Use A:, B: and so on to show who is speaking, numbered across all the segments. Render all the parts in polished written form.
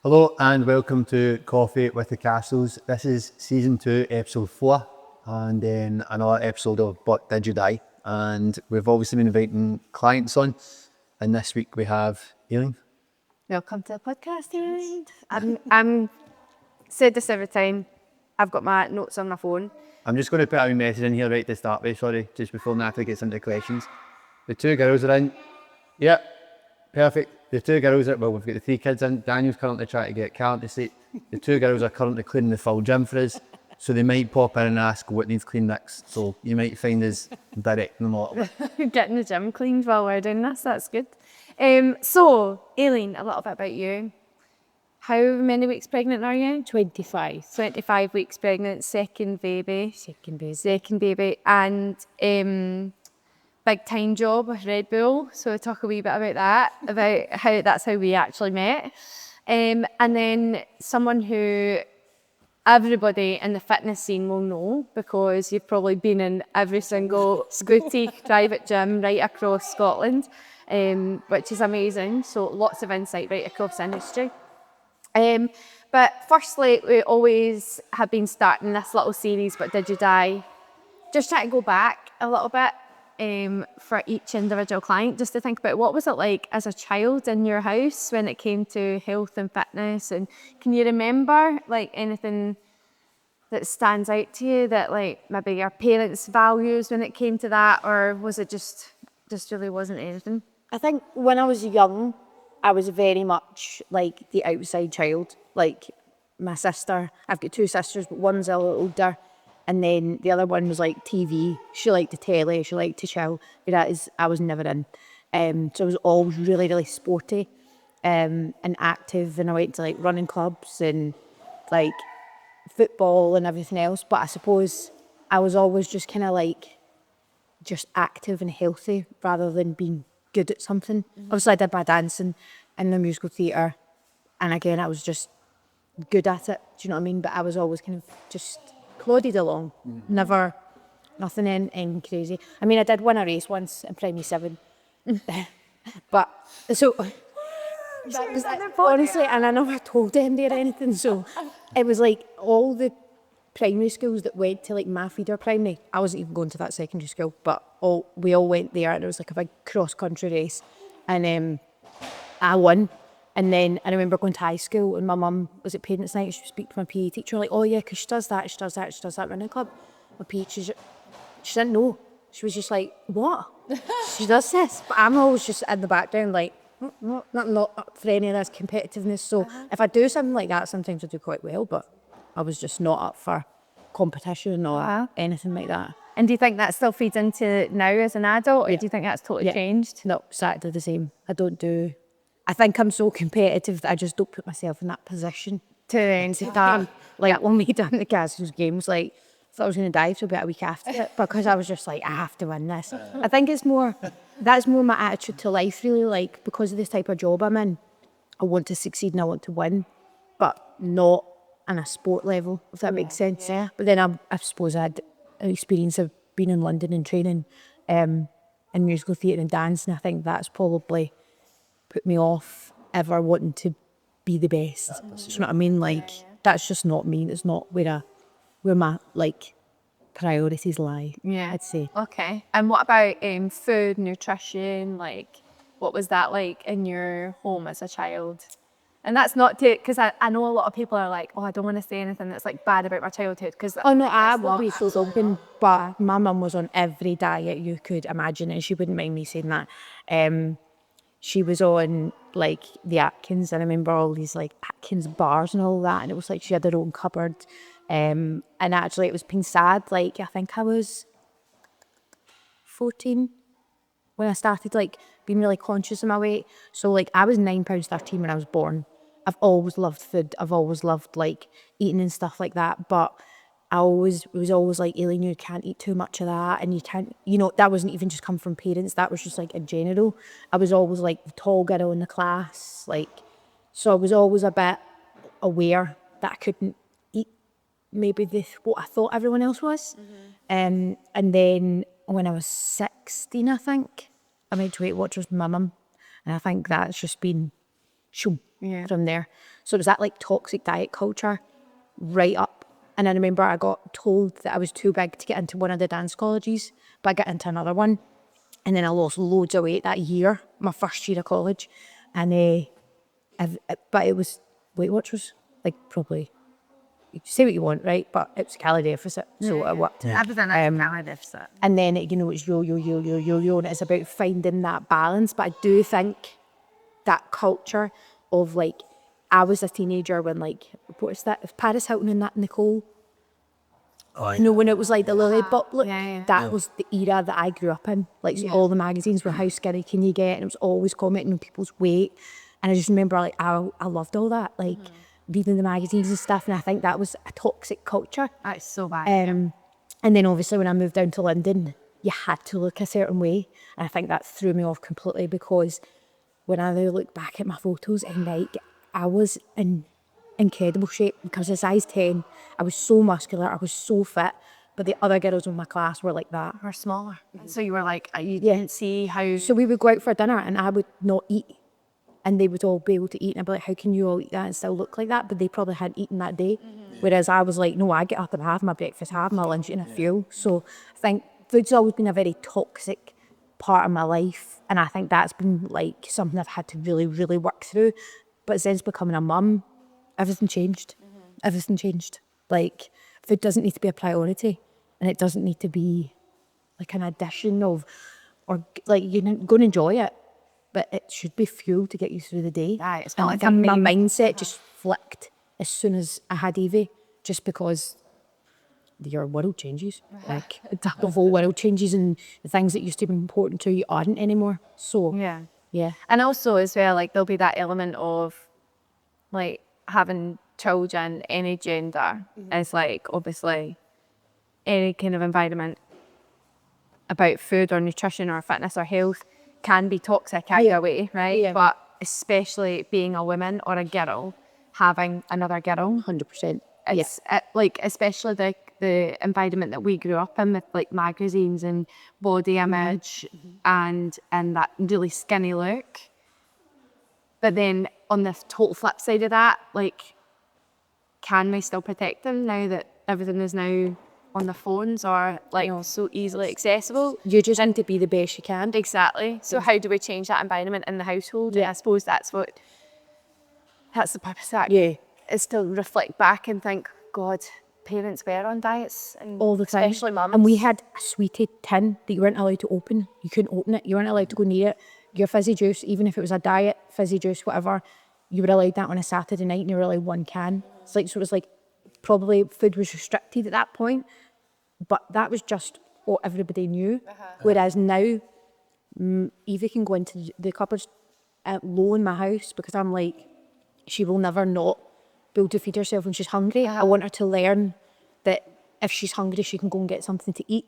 A: Hello and welcome to Coffee with the Cassells. This is season 2, episode 4, and then another episode of But Did You Die? And we've obviously been inviting clients on, and this week we have Aileen.
B: Welcome to the podcast, Aileen. I'm said this every time. I've got my notes on my phone.
A: I'm just going to put a message in here right to start with, sorry, just before Natalie gets into questions. The two girls are in. Yep, perfect. The two girls are, well, we've got the 3 kids in. Daniel's currently trying to get Karen to sleep. The 2 girls are currently cleaning the full gym for us. So they might pop in and ask what needs cleaned next. So you might find us directing them a little bit.
B: Getting the gym cleaned while we're doing this, that's good. So, Aileen, a little bit about you. How many weeks pregnant are you?
C: 25.
B: 25 weeks pregnant, second baby, and big time job with Red Bull. So we'll talk a wee bit about that, about how that's how we actually met. And then someone who everybody in the fitness scene will know, because you've probably been in every single boutique private gym right across Scotland, which is amazing. So lots of insight right across the industry. But firstly, we always have been starting this little series, But Did You Die? Just trying to go back a little bit for each individual client, just to think about what was it like as a child in your house when it came to health and fitness, and can you remember like anything that stands out to you that like maybe your parents' values when it came to that, or was it just really wasn't anything?
C: I think when I was young, I was very much like the outside child. Like my sister, I've got 2 sisters, but one's a little older. And then the other one was like TV. She liked the telly, she liked to chill. Whereas I was never in. So I was always really, really sporty and active. And I went to like running clubs and like football and everything else. But I suppose I was always just kind of like just active and healthy rather than being good at something. Obviously I did my dancing in the musical theatre, and again I was just good at it, do you know what I mean? But I was always kind of just plodded along, never nothing in crazy. I mean, I did win a race once in primary 7 but so that was honestly, and I never told anybody or anything, so it was like all the primary schools that went to like my feeder primary, I wasn't even going to that secondary school, but we all went there, and it was like a big cross country race, and I won. And then I remember going to high school, and my mum was at parents' night. She would speak to my PE teacher, like, oh yeah, because she does that running club. My PE teacher, she didn't know. She was just like, what? She does this. But I'm always just in the background, like, not up for any of this competitiveness. So if I do something like that, sometimes I do quite well, but I was just not up for competition or anything like that.
B: And do you think that still feeds into now as an adult, or do you think that's totally changed?
C: No, exactly the same. I think I'm so competitive that I just don't put myself in that position
B: To
C: that. Like when we done the Cassells games, like I thought I was going to die for about a week after it, because I was just like, I have to win this. I think that's more my attitude to life, really. Like, because of this type of job I'm in, I want to succeed and I want to win, but not on a sport level, if that makes sense. Yeah. But then I suppose I had an experience of being in London and training in musical theatre and dance, and I think that's probably put me off ever wanting to be the best. Do you know what I mean? Like, that's just not me. It's not where my like priorities lie, I'd say.
B: Okay. And what about food, nutrition? Like, what was that like in your home as a child? And that's not to, because I know a lot of people are like, oh, I don't want to say anything that's like bad about my childhood.
C: Oh no, I will be so open, but my mum was on every diet you could imagine, and she wouldn't mind me saying that. She was on like the Atkins, and I remember all these like Atkins bars and all that, and it was like she had her own cupboard. And actually it was being sad, like I think I was 14 when I started like being really conscious of my weight. So like I was 9 pounds 13 when I was born. I've always loved food. I've always loved like eating and stuff like that, but it was always like, Aileen, you can't eat too much of that, and you can't, that wasn't even just come from parents, that was just like in general. I was always like the tall girl in the class, like, so I was always a bit aware that I couldn't eat maybe what I thought everyone else was. And then when I was 16, I think, I went to Weight Watchers with my mum, and I think that's just been, she'll from there. So it was that like toxic diet culture right up. And I remember I got told that I was too big to get into one of the dance colleges, but I got into another one. And then I lost loads of weight that year, my first year of college. And but it was, Weight Watch was like probably, you say what you want, right? But it was a calorie deficit, so it worked.
B: I was in a calorie deficit.
C: And then it, it's yo, and it's about finding that balance. But I do think that culture of like, I was a teenager when like, what is that? Paris Hilton and that Nicole.
A: Oh,
C: You know, when it was like the Lily Butt look,
B: Yeah.
C: that was the era that I grew up in. Like all the magazines were how skinny can you get, and it was always commenting on people's weight. And I just remember like I loved all that, like reading the magazines and stuff. And I think that was a toxic culture.
B: That's so bad.
C: And then obviously when I moved down to London, you had to look a certain way. And I think that threw me off completely, because when I now look back at my photos and like I was in incredible shape, because at size 10, I was so muscular, I was so fit, but the other girls in my class were like that.
B: Or smaller. So you were like, you didn't see how...
C: So we would go out for dinner and I would not eat, and they would all be able to eat, and I'd be like, how can you all eat that and still look like that? But they probably hadn't eaten that day. Whereas I was like, no, I get up and have my breakfast, have my lunch, and I fuel. So I think food's always been a very toxic part of my life, and I think that's been like something I've had to really, really work through. But since becoming a mum, everything changed. Everything changed. Like, food doesn't need to be a priority, and it doesn't need to be like an addition of, or like, you know, go and enjoy it, but it should be fuel to get you through the day.
B: Right, it's
C: And
B: not
C: I
B: like
C: think
B: a
C: my
B: main-
C: mindset just flicked as soon as I had Evie, just because your world changes. Like, the whole world changes, and the things that used to be important to you aren't anymore. So, yeah.
B: And also as well, like there'll be that element of like having children, any gender, is like obviously any kind of environment about food or nutrition or fitness or health can be toxic either way, right?
C: Yeah.
B: But especially being a woman or a girl, having another girl,
C: 100%.
B: it's like especially the environment that we grew up in with like magazines and body image and that really skinny look. But then on the total flip side of that, like, can we still protect them now that everything is now on the phones or like so easily accessible?
C: You just need to be the best you can.
B: Exactly. So how do we change that environment in the household? And I suppose that's the purpose of that.
C: Yeah.
B: Is to reflect back and think, God, parents were on diets and
C: All the time.
B: especially mums.
C: And we had a sweetie tin that you weren't allowed to open. You couldn't open it. You weren't allowed to go near it. Your fizzy juice, even if it was a diet, fizzy juice, whatever, you were allowed that on a Saturday night, and you were allowed one can. It's like, so it was like, probably food was restricted at that point, but that was just what everybody knew. Whereas now, Evie can go into the cupboards low in my house, because I'm like, she will never not be able to feed herself when she's hungry. I want her to learn that if she's hungry, she can go and get something to eat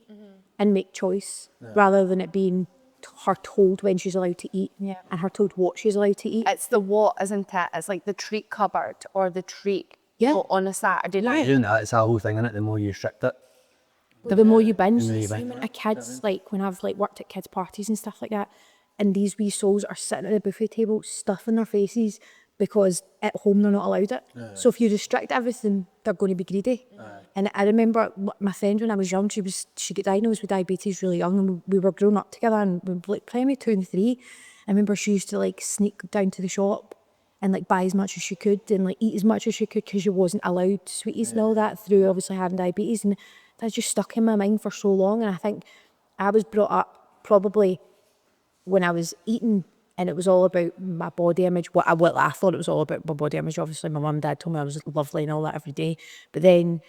C: and make choice, rather than it being her told when she's allowed to eat and her told what she's allowed to eat.
B: It's the what, isn't it? It's like the treat cupboard or the treat on a Saturday night.
A: Doing that, it's a whole thing, innit? The more you restrict it.
C: The more you binge.
A: The more you binge.
C: A kids, like when I've like worked at kids' parties and stuff like that, and these wee souls are sitting at the buffet table stuffing their faces because at home they're not allowed it. So if you restrict everything, they're going to be greedy. And I remember my friend when I was young, she got diagnosed with diabetes really young, and we were growing up together, and we were like primary 2 and 3. I remember she used to like sneak down to the shop and like buy as much as she could and like eat as much as she could, because she wasn't allowed sweeties and all that through obviously having diabetes. And that just stuck in my mind for so long. And I think I was brought up probably when I was eating, and it was all about my body image. What I thought it was all about my body image. Obviously, my mum and dad told me I was lovely and all that every day. But then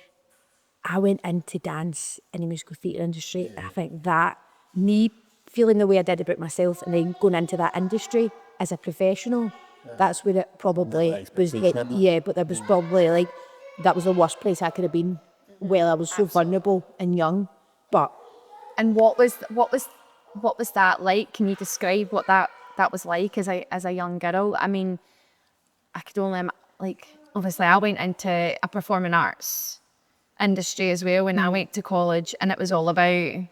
C: I went into dance in the musical theatre industry. And I think that, me feeling the way I did about myself and then going into that industry as a professional, that's where it probably was. But there was probably like, that was the worst place I could have been. Well, I was so vulnerable and young. But
B: And what was that like? Can you describe what that was like as a young girl? I mean, I could only like, obviously I went into a performing arts industry as well when I went to college, and it was all about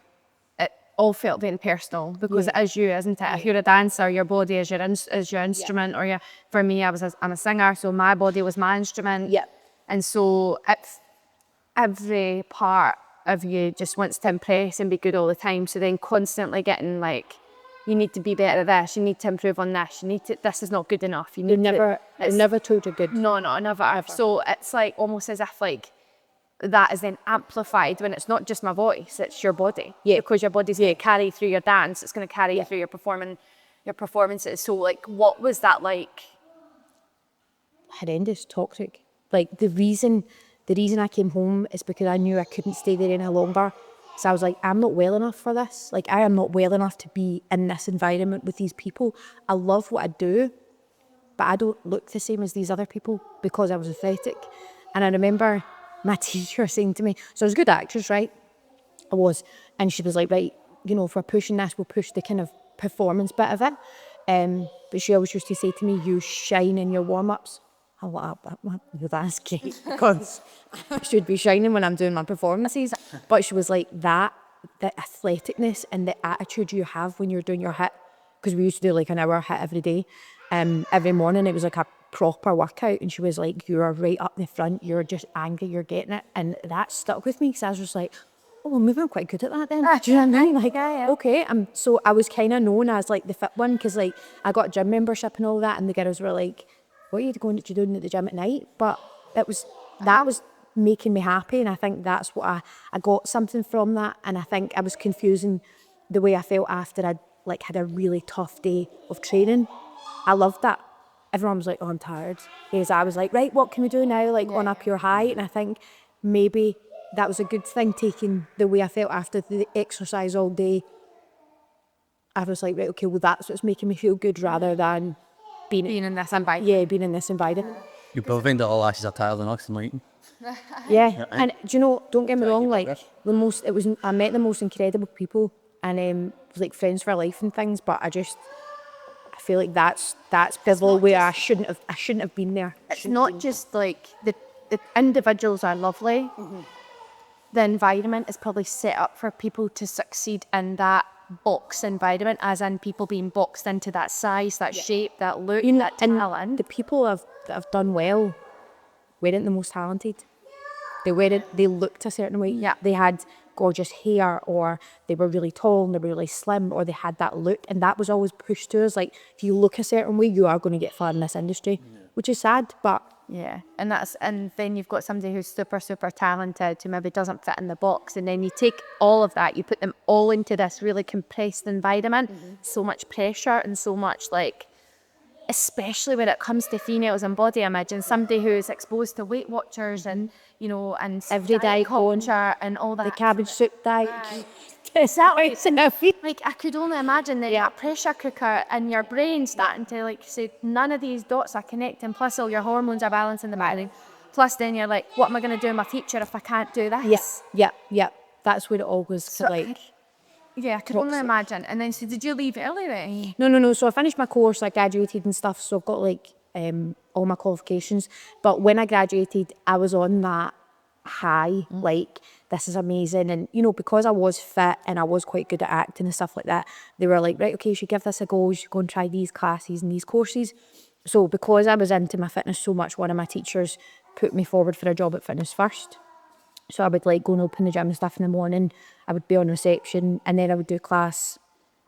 B: all felt very personal because it is you, isn't it? If you're a dancer, your body is your instrument, or for me, I'm a singer, so my body was my instrument.
C: Yeah.
B: And so it's every part of you just wants to impress and be good all the time. So then constantly getting like, you need to be better at this, you need to improve on this, this is not good enough. You need
C: never told you're good.
B: No, never. So it's like almost as if like that is then amplified when it's not just my voice, it's your body.
C: Yeah.
B: Because your body's going to carry through your dance, it's going to carry you through your performances. So like, what was that like?
C: Horrendous, toxic. Like the reason I came home is because I knew I couldn't stay there any longer. So I was like, I'm not well enough for this. Like I am not well enough to be in this environment with these people. I love what I do, but I don't look the same as these other people because I was athletic. And I remember my teacher saying to me, so I was a good actress, right? I was. And she was like, right, you know, if we're pushing this, we'll push the kind of performance bit of it. But she always used to say to me, you shine in your warm-ups. I'm like, that's great, because I should be shining when I'm doing my performances. But she was like, the athleticness and the attitude you have when you're doing your HIIT, because we used to do like an hour HIIT every day. Every morning it was like a proper workout, and she was like, you're right up the front, you're just angry, you're getting it. And that stuck with me, because I was just like, oh, well, maybe I'm quite good at that then. Do you know what I mean? Like, okay. So I was kind of known as like the fit one, because like I got a gym membership and all that, and the girls were like, what are you doing at the gym at night? But that was making me happy, and I think that's what I got something from that. And I think I was confusing the way I felt after I'd like had a really tough day of training. I loved that. Everyone was like, oh, I'm tired. Whereas I was like, right, what can we do now? Like on a pure high. And I think maybe that was a good thing, taking the way I felt after the exercise all day. I was like, right, okay, well, that's what's making me feel good, rather than being
B: In this environment.
C: Yeah, being in this environment.
D: You both think that all lashes are tired enough tonight?
C: Yeah, and do you know, don't get me wrong, like I met the most incredible people, and was like friends for life and things, but I feel like that's pivotal where I shouldn't have been there.
B: It's not just like the individuals are lovely. Mm-hmm. The environment is probably set up for people to succeed in that box environment, as in people being boxed into that size, that shape, that look, that talent.
C: The people that have done well weren't the most talented. They looked a certain way.
B: Yeah.
C: They had gorgeous hair, or they were really tall and they were really slim, or they had that look, and that was always pushed to us. Like, if you look a certain way, you are going to get far in this industry, which is sad, but
B: yeah, and then you've got somebody who's super, super talented who maybe doesn't fit in the box, and then you take all of that, you put them all into this really compressed environment, so much pressure and so much like, especially when it comes to females and body image, and somebody who's exposed to Weight Watchers and, you know, and
C: everyday
B: culture and all that.
C: The cabbage soup diet.
B: Exactly. Like, I could only imagine that pressure cooker in your brain starting to like say, none of these dots are connecting, plus all your hormones are balancing the body. Plus then you're like, what am I going to do in my future if I can't do this?
C: Yes, yeah. That's where it all goes to like.
B: Yeah, I could only imagine. And then, so did you leave early then?
C: No. So I finished my course, I graduated and stuff, so I've got like all my qualifications. But when I graduated, I was on that high, like, this is amazing. And, you know, because I was fit and I was quite good at acting and stuff like that, they were like, right, okay, you should give this a go, you should go and try these classes and these courses. So because I was into my fitness so much, one of my teachers put me forward for a job at Fitness First. So I would like go and open the gym and stuff in the morning, I would be on reception, and then I would do class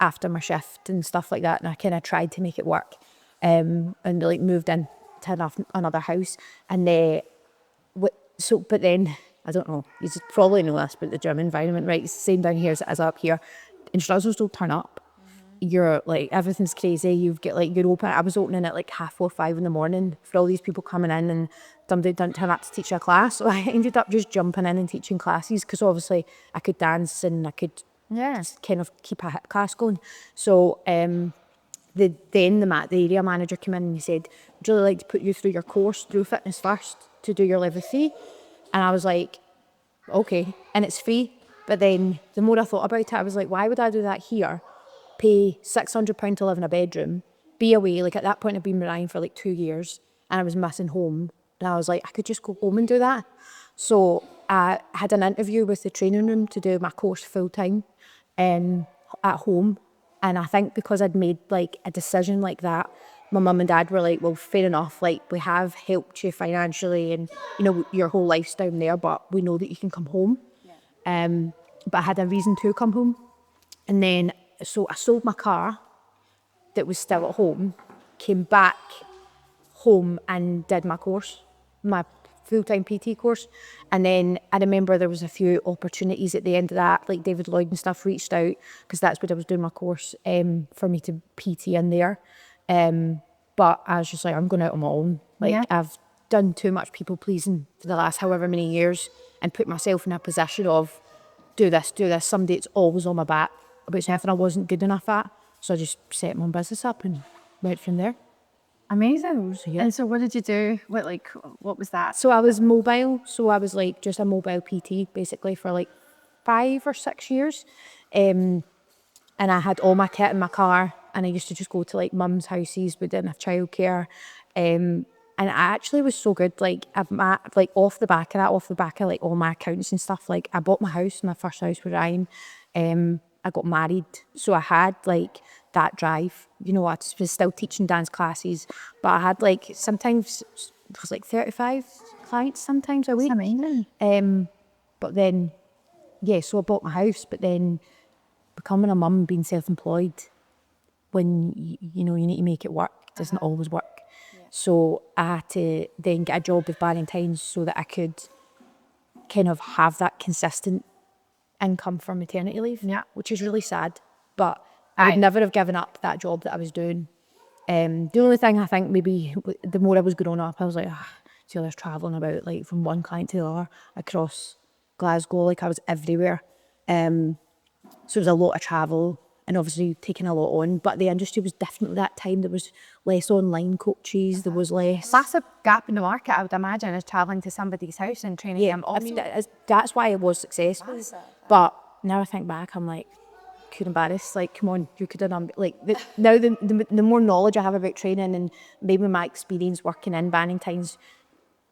C: after my shift and stuff like that. And I kind of tried to make it work, and like moved in to another house. And but then, I don't know, you probably know this, but the gym environment, right, it's the same down here as it is up here. Instructors don't turn up. You're like, everything's crazy. You've got like, you're open. I was opening at like 4:30, 5 in the morning for all these people coming in, and somebody didn't turn up to teach a class. So I ended up just jumping in and teaching classes, because obviously I could dance and I could just kind of keep a HIIT class going. So the area manager came in and he said, would you really like to put you through your course through Fitness First to do your level 3? And I was like, okay, and it's free. But then the more I thought about it, I was like, why would I do that here? Pay £600 to live in a bedroom, be away. Like, at that point I'd been married for like 2 years and I was missing home. And I was like, I could just go home and do that. So I had an interview with the training room to do my course full time. at home. And I think because I'd made like a decision like that, my mum and dad were like, well, fair enough, like we have helped you financially and, you know, your whole life's down there, but we know that you can come home. But I had a reason to come home. And then, so I sold my car that was still at home, came back home and did my course, my full-time PT course. And then I remember there was a few opportunities at the end of that, like David Lloyd and stuff reached out, because that's what I was doing my course, for me to PT in there. But I was just like, I'm going out on my own. Like, I've done too much people pleasing for the last however many years and put myself in a position of do this. Someday it's always on my back about something I wasn't good enough at. So I just set my own business up and went from there.
B: Amazing. And so what did you do? What was that?
C: So I was mobile. So I was like just a mobile PT basically for like 5 or 6 years. And I had all my kit in my car and I used to just go to like mum's houses. We didn't have childcare. And I actually was so good, like off the back of like all my accounts and stuff, like I bought my house, my first house with Ryan. I got married. So I had like that drive, you know, I was still teaching dance classes, but I had like sometimes it was like 35 clients sometimes a week.
B: That's amazing.
C: But then, so I bought my house, but then becoming a mum, being self-employed, when you know you need to make it work, it doesn't always work. So I had to then get a job with Valentine's so that I could kind of have that consistent income for maternity leave, which is really sad. But I would never have given up that job that I was doing. The only thing I think maybe the more I was growing up, I was like, see all this travelling about, like from one client to the other across Glasgow, like I was everywhere. So it was a lot of travel and obviously taking a lot on, but the industry was definitely that time, there was less online coaches, there was less.
B: Massive gap in the market, I would imagine, is travelling to somebody's house and training them off.
C: That's why I was successful. But now I think back, I'm like, could embarrass, like, come on, you could have done, like, now the more knowledge I have about training and maybe my experience working in Valentine's,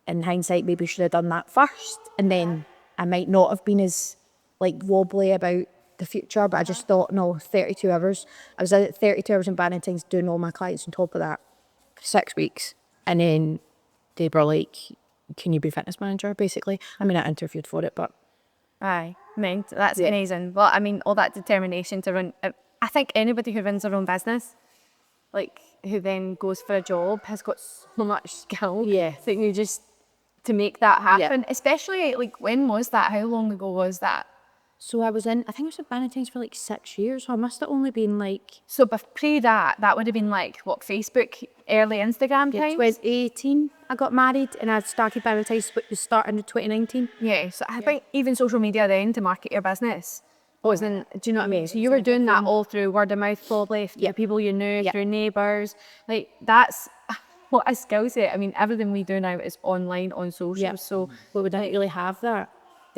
C: in hindsight, maybe should have done that first, and then I might not have been as, like, wobbly about the future, but I just thought, no, 32 hours. I was at 32 hours in Valentine's doing all my clients on top of that for 6 weeks. And then they were like, can you be fitness manager, basically? I mean, I interviewed for it, but...
B: Aye, that's amazing. Well, I mean, all that determination to run... I think anybody who runs their own business, like, who then goes for a job, has got so much skill.
C: Yeah.
B: That you just... to make that happen. Especially, like, when was that? How long ago was that?
C: So I think I was at Valentine's for like 6 years, so I must have only been like...
B: So pre that would have been like, what, Facebook, early Instagram times?
C: 2018 I got married and I started Valentine's starting in 2019.
B: Yeah, so I think even social media then to market your business wasn't, do you know what I mean? So you were doing that all through word of mouth probably, through people you knew, through neighbours. Like, that's what a skill set. I mean, everything we do now is online, on social, so...
C: But we didn't really have that.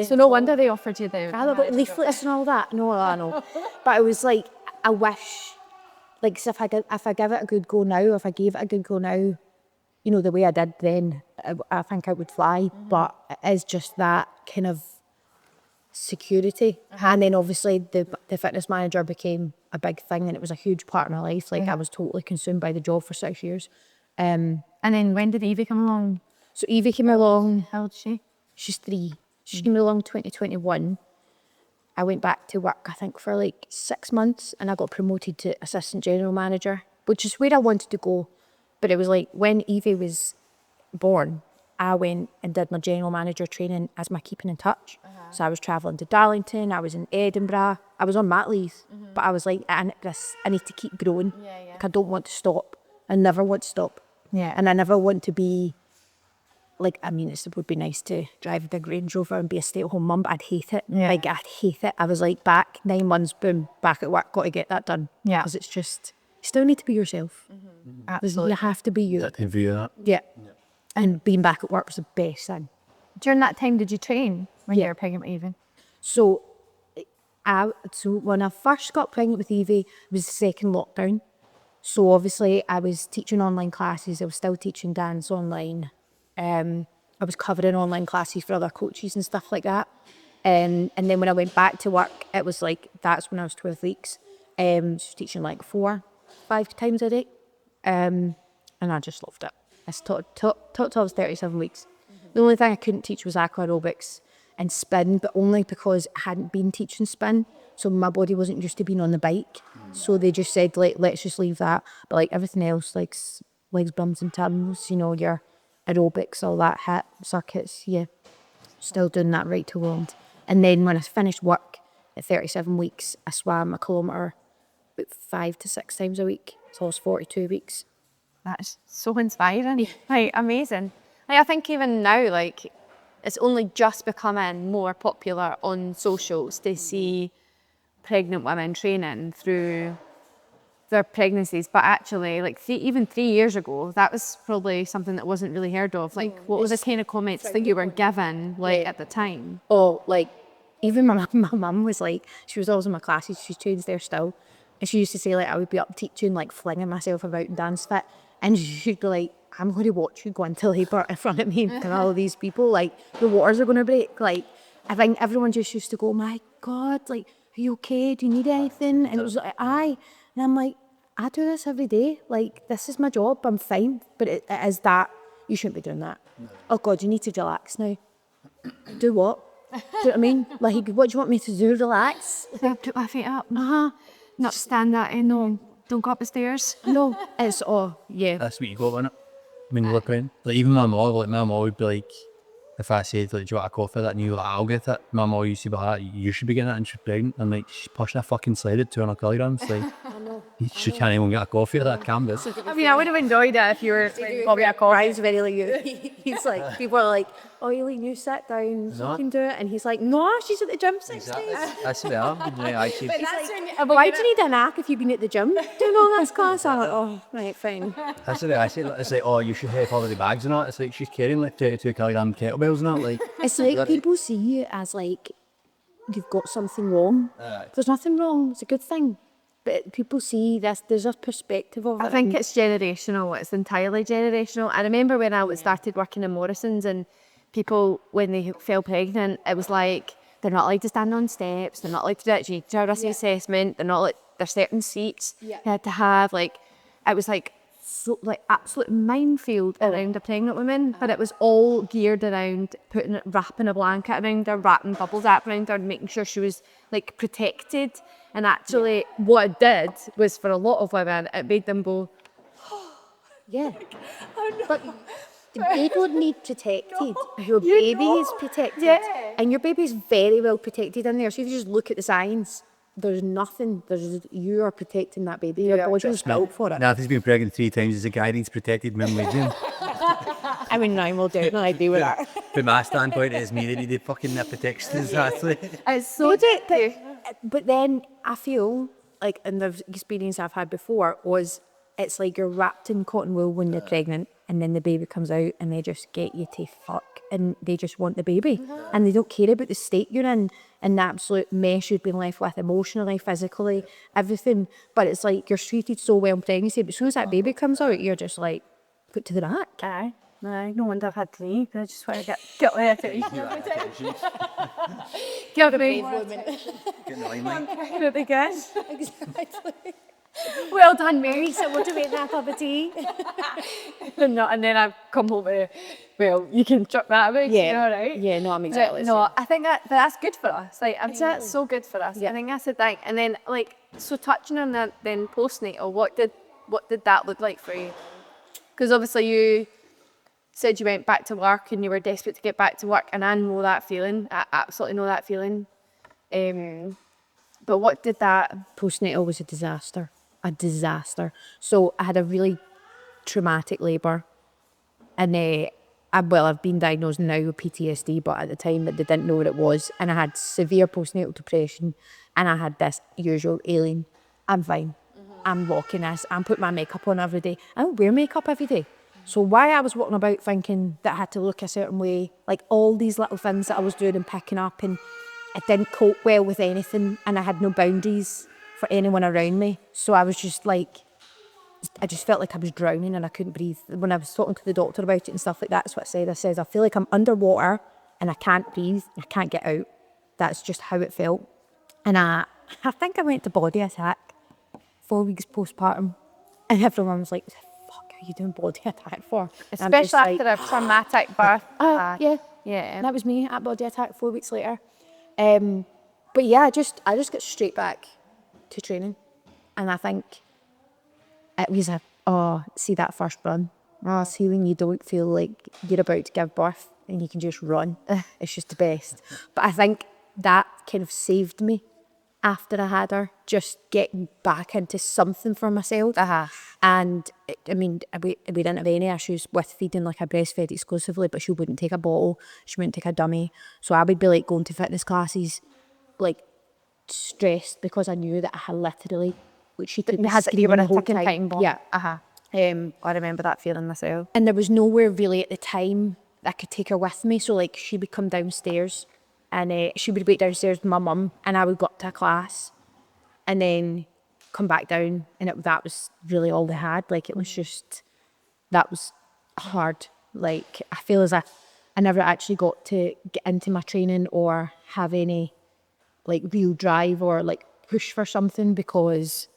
B: So no wonder they offered you the...
C: I got leaflets and all that. No, I know. But it was like, I wish, like, so if I give it a good go now, if I gave it a good go now, you know, the way I did then, I think I would fly. But it is just that kind of security. And then obviously the fitness manager became a big thing and it was a huge part of my life. Like, I was totally consumed by the job for 6 years.
B: And then when did Evie come along?
C: So Evie came along.
B: How old is she?
C: She's 3. She came along 2021. I went back to work, I think, for like 6 months and I got promoted to assistant general manager, which is where I wanted to go. But it was like when Evie was born, I went and did my general manager training as my keeping in touch. So I was travelling to Darlington, I was in Edinburgh, I was on mat leave, but I was like, I need to keep growing. Like, I don't want to stop. I never want to stop.
B: Yeah.
C: And I never want to be... Like, I mean, it would be nice to drive a big Range Rover and be a stay-at-home mum, but I'd hate it.
B: Yeah.
C: Like, I'd hate it. I was like, back 9 months, boom, back at work, got to get that done.
B: Yeah.
C: Because it's just, you still need to be yourself.
B: Absolutely.
C: You have to be you.
D: That view that.
C: Yeah. And being back at work was the best thing.
B: During that time, did you train when you were pregnant with Evie?
C: So when I first got pregnant with Evie, it was the second lockdown. So obviously I was teaching online classes. I was still teaching dance online. I was covering online classes for other coaches and stuff like that. And then when I went back to work, it was like, that's when I was 12 weeks. She was teaching like 4-5 times a day. And I just loved it. I taught till I was 37 weeks. The only thing I couldn't teach was aqua aerobics and spin, but only because I hadn't been teaching spin. So my body wasn't used to being on the bike. So they just said, like, let's just leave that. But like everything else, like legs, bums and turns, you know, your aerobics, all that hip circuits, yeah. Still doing that right till end. And then when I finished work at 37 weeks, I swam a kilometre about 5 to 6 times a week. So I was 42 weeks.
B: That is so inspiring. Like, amazing. Like, I think even now, like, it's only just becoming more popular on socials to see pregnant women training through their pregnancies. But actually, like, even 3 years ago, that was probably something that wasn't really heard of. Like, what was the kind of comments that you were given, like, at the time?
C: Oh, like, even my mum was like, she was always in my classes, she's trained there still. And she used to say, like, I would be up teaching, like, flinging myself about in dance fit. And she'd be like, I'm going to watch you go into labour in front of me and all these people. Like, the waters are going to break. Like, I think everyone just used to go, my God, like, are you okay? Do you need anything? And it was like, aye. And I'm like, I do this every day. Like, this is my job. I'm fine. But it is that. You shouldn't be doing that. No. Oh, God, you need to relax now. Do what? Do you know what I mean? Like, what do you want me to do? Relax?
B: Put my feet up.
C: Uh-huh.
B: Not stand that in. No, don't go up the stairs.
C: No, it's, yeah.
D: That's what you got, isn't it? When you look around. Like, even my mom, would be like, if I said, like, do you want a coffee that, and you were like, I'll get it. My mom used to be like, you should be getting it, and she's pregnant. And like, she's pushing a fucking sled at 200 kilograms. Like, she can't even get a coffee at that canvas.
B: I mean, I would have enjoyed it if you were probably a coffee.
C: Ryan's very like you. He's like, people are like, oh, Aileen, you sit down so you can do it. And he's like, no, she's at the gym 6 days.
D: That's what I am. Like, actually,
C: Why do you need a knack if you've been at the gym doing all this class? I'm like, oh, right, fine.
D: that's what I say. It's like, oh, you should have all the bags and that. It's like, she's carrying like 32 kilogram kettlebells and that. Like,
C: It's like people see you as like, you've got something wrong. There's nothing wrong. It's a good thing. But people see this, there's a perspective of it.
B: I think it's generational. It's entirely generational. I remember when I started working in Morrison's, and people, when they fell pregnant, it was like, they're not allowed to stand on steps, they're not allowed to do that HYROX assessment, they're not like, there's certain seats you had to have. Like, it was like, so, like, absolute minefield around a pregnant woman, but it was all geared around wrapping a blanket around her, wrapping bubble wrap around her, and making sure she was like protected. And actually, what it did was, for a lot of women, it made them go,
C: Yeah. But they don't need protected. Your baby is protected.
B: Yeah.
C: And your baby's very well protected in there. So if you just look at the signs, there's nothing. You are protecting that baby. Your body's built for it.
D: Natalie's been pregnant 3 times. As a guy needs protected men legion.
C: I mean, I'm all down. I agree with that.
D: From my standpoint, it's me that needed fucking the protection. Natalie.
B: it's so deep.
C: But then I feel like, and the experience I've had before was, it's like you're wrapped in cotton wool when you're pregnant, and then the baby comes out and they just get you to fuck, and they just want the baby, and they don't care about the state you're in and the absolute mess you've been left with emotionally, physically, everything. But it's like you're treated so well in pregnancy, but as soon as that baby comes out, you're just like put to the back.
B: Aye. No wonder I've had 3, because I just want to get there to eat. Give me the guess.
C: Exactly.
B: Well done, Mary.
C: So what do we have a cup of tea?
B: And then I've come home with, well, you can chuck that away.
C: Yeah.
B: You know, right?
C: Yeah, no, I'm exactly.
B: No, I think that's good for us. Like, that's so good for us. I think that's the thing. And then, like, so touching on that, then postnatal, what did that look like for you? Because obviously you said you went back to work and you were desperate to get back to work, and I know that feeling. I absolutely know that feeling. But what did that?
C: Postnatal was a disaster. So I had a really traumatic labour, and I've been diagnosed now with PTSD, but at the time they didn't know what it was, and I had severe postnatal depression, and I had this usual Aileen, I'm fine, I'm rocking this, I'm putting my makeup on every day. I don't wear makeup every day. So why I was walking about thinking that I had to look a certain way, like all these little things that I was doing and picking up, and I didn't cope well with anything, and I had no boundaries for anyone around me. So I was just like, I just felt like I was drowning and I couldn't breathe. When I was talking to the doctor about it and stuff like that, that's what I said. I said, I feel like I'm underwater and I can't breathe, I can't get out. That's just how it felt. And I think I went to body attack. 4 weeks postpartum. And everyone was like, fuck are you doing body attack for? And I'm
B: Especially
C: just like,
B: after a traumatic birth.
C: yeah.
B: Yeah.
C: And that was me at body attack 4 weeks later. But yeah, I just got straight back to training. And I think it was see that first run. See when you don't feel like you're about to give birth and you can just run. It's just the best. But I think that kind of saved me after I had her, just getting back into something for myself. And we didn't have any issues with feeding. Like I breastfed exclusively, but she wouldn't take a bottle, she wouldn't take a dummy. So I would be like going to fitness classes, like stressed because I knew that I had literally, like she could be screaming the whole time. Yeah.
B: I remember that feeling myself.
C: And there was nowhere really at the time that I could take her with me. So like she would come downstairs and she would wait downstairs with my mum and I would go up to a class and then come back down, and that was really all they had. Like it was just, that was hard. Like I feel as if I never actually got to get into my training or have any like real drive or like push for something because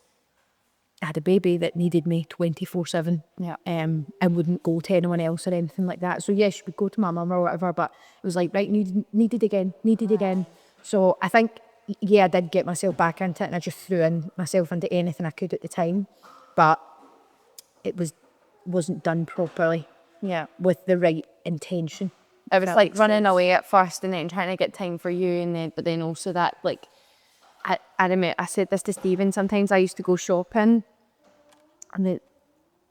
C: I had a baby that needed me 24/7.
B: Yeah.
C: And wouldn't go to anyone else or anything like that. So yeah, she would go to my mum or whatever, but it was like, right, needed again. So I think, yeah, I did get myself back into it and I just threw in myself into anything I could at the time, but it wasn't done properly.
B: Yeah.
C: With the right intention.
B: It was like running away at first and then trying to get time for you, and but then also that like, I admit, I said this to Stephen, sometimes I used to go shopping and then,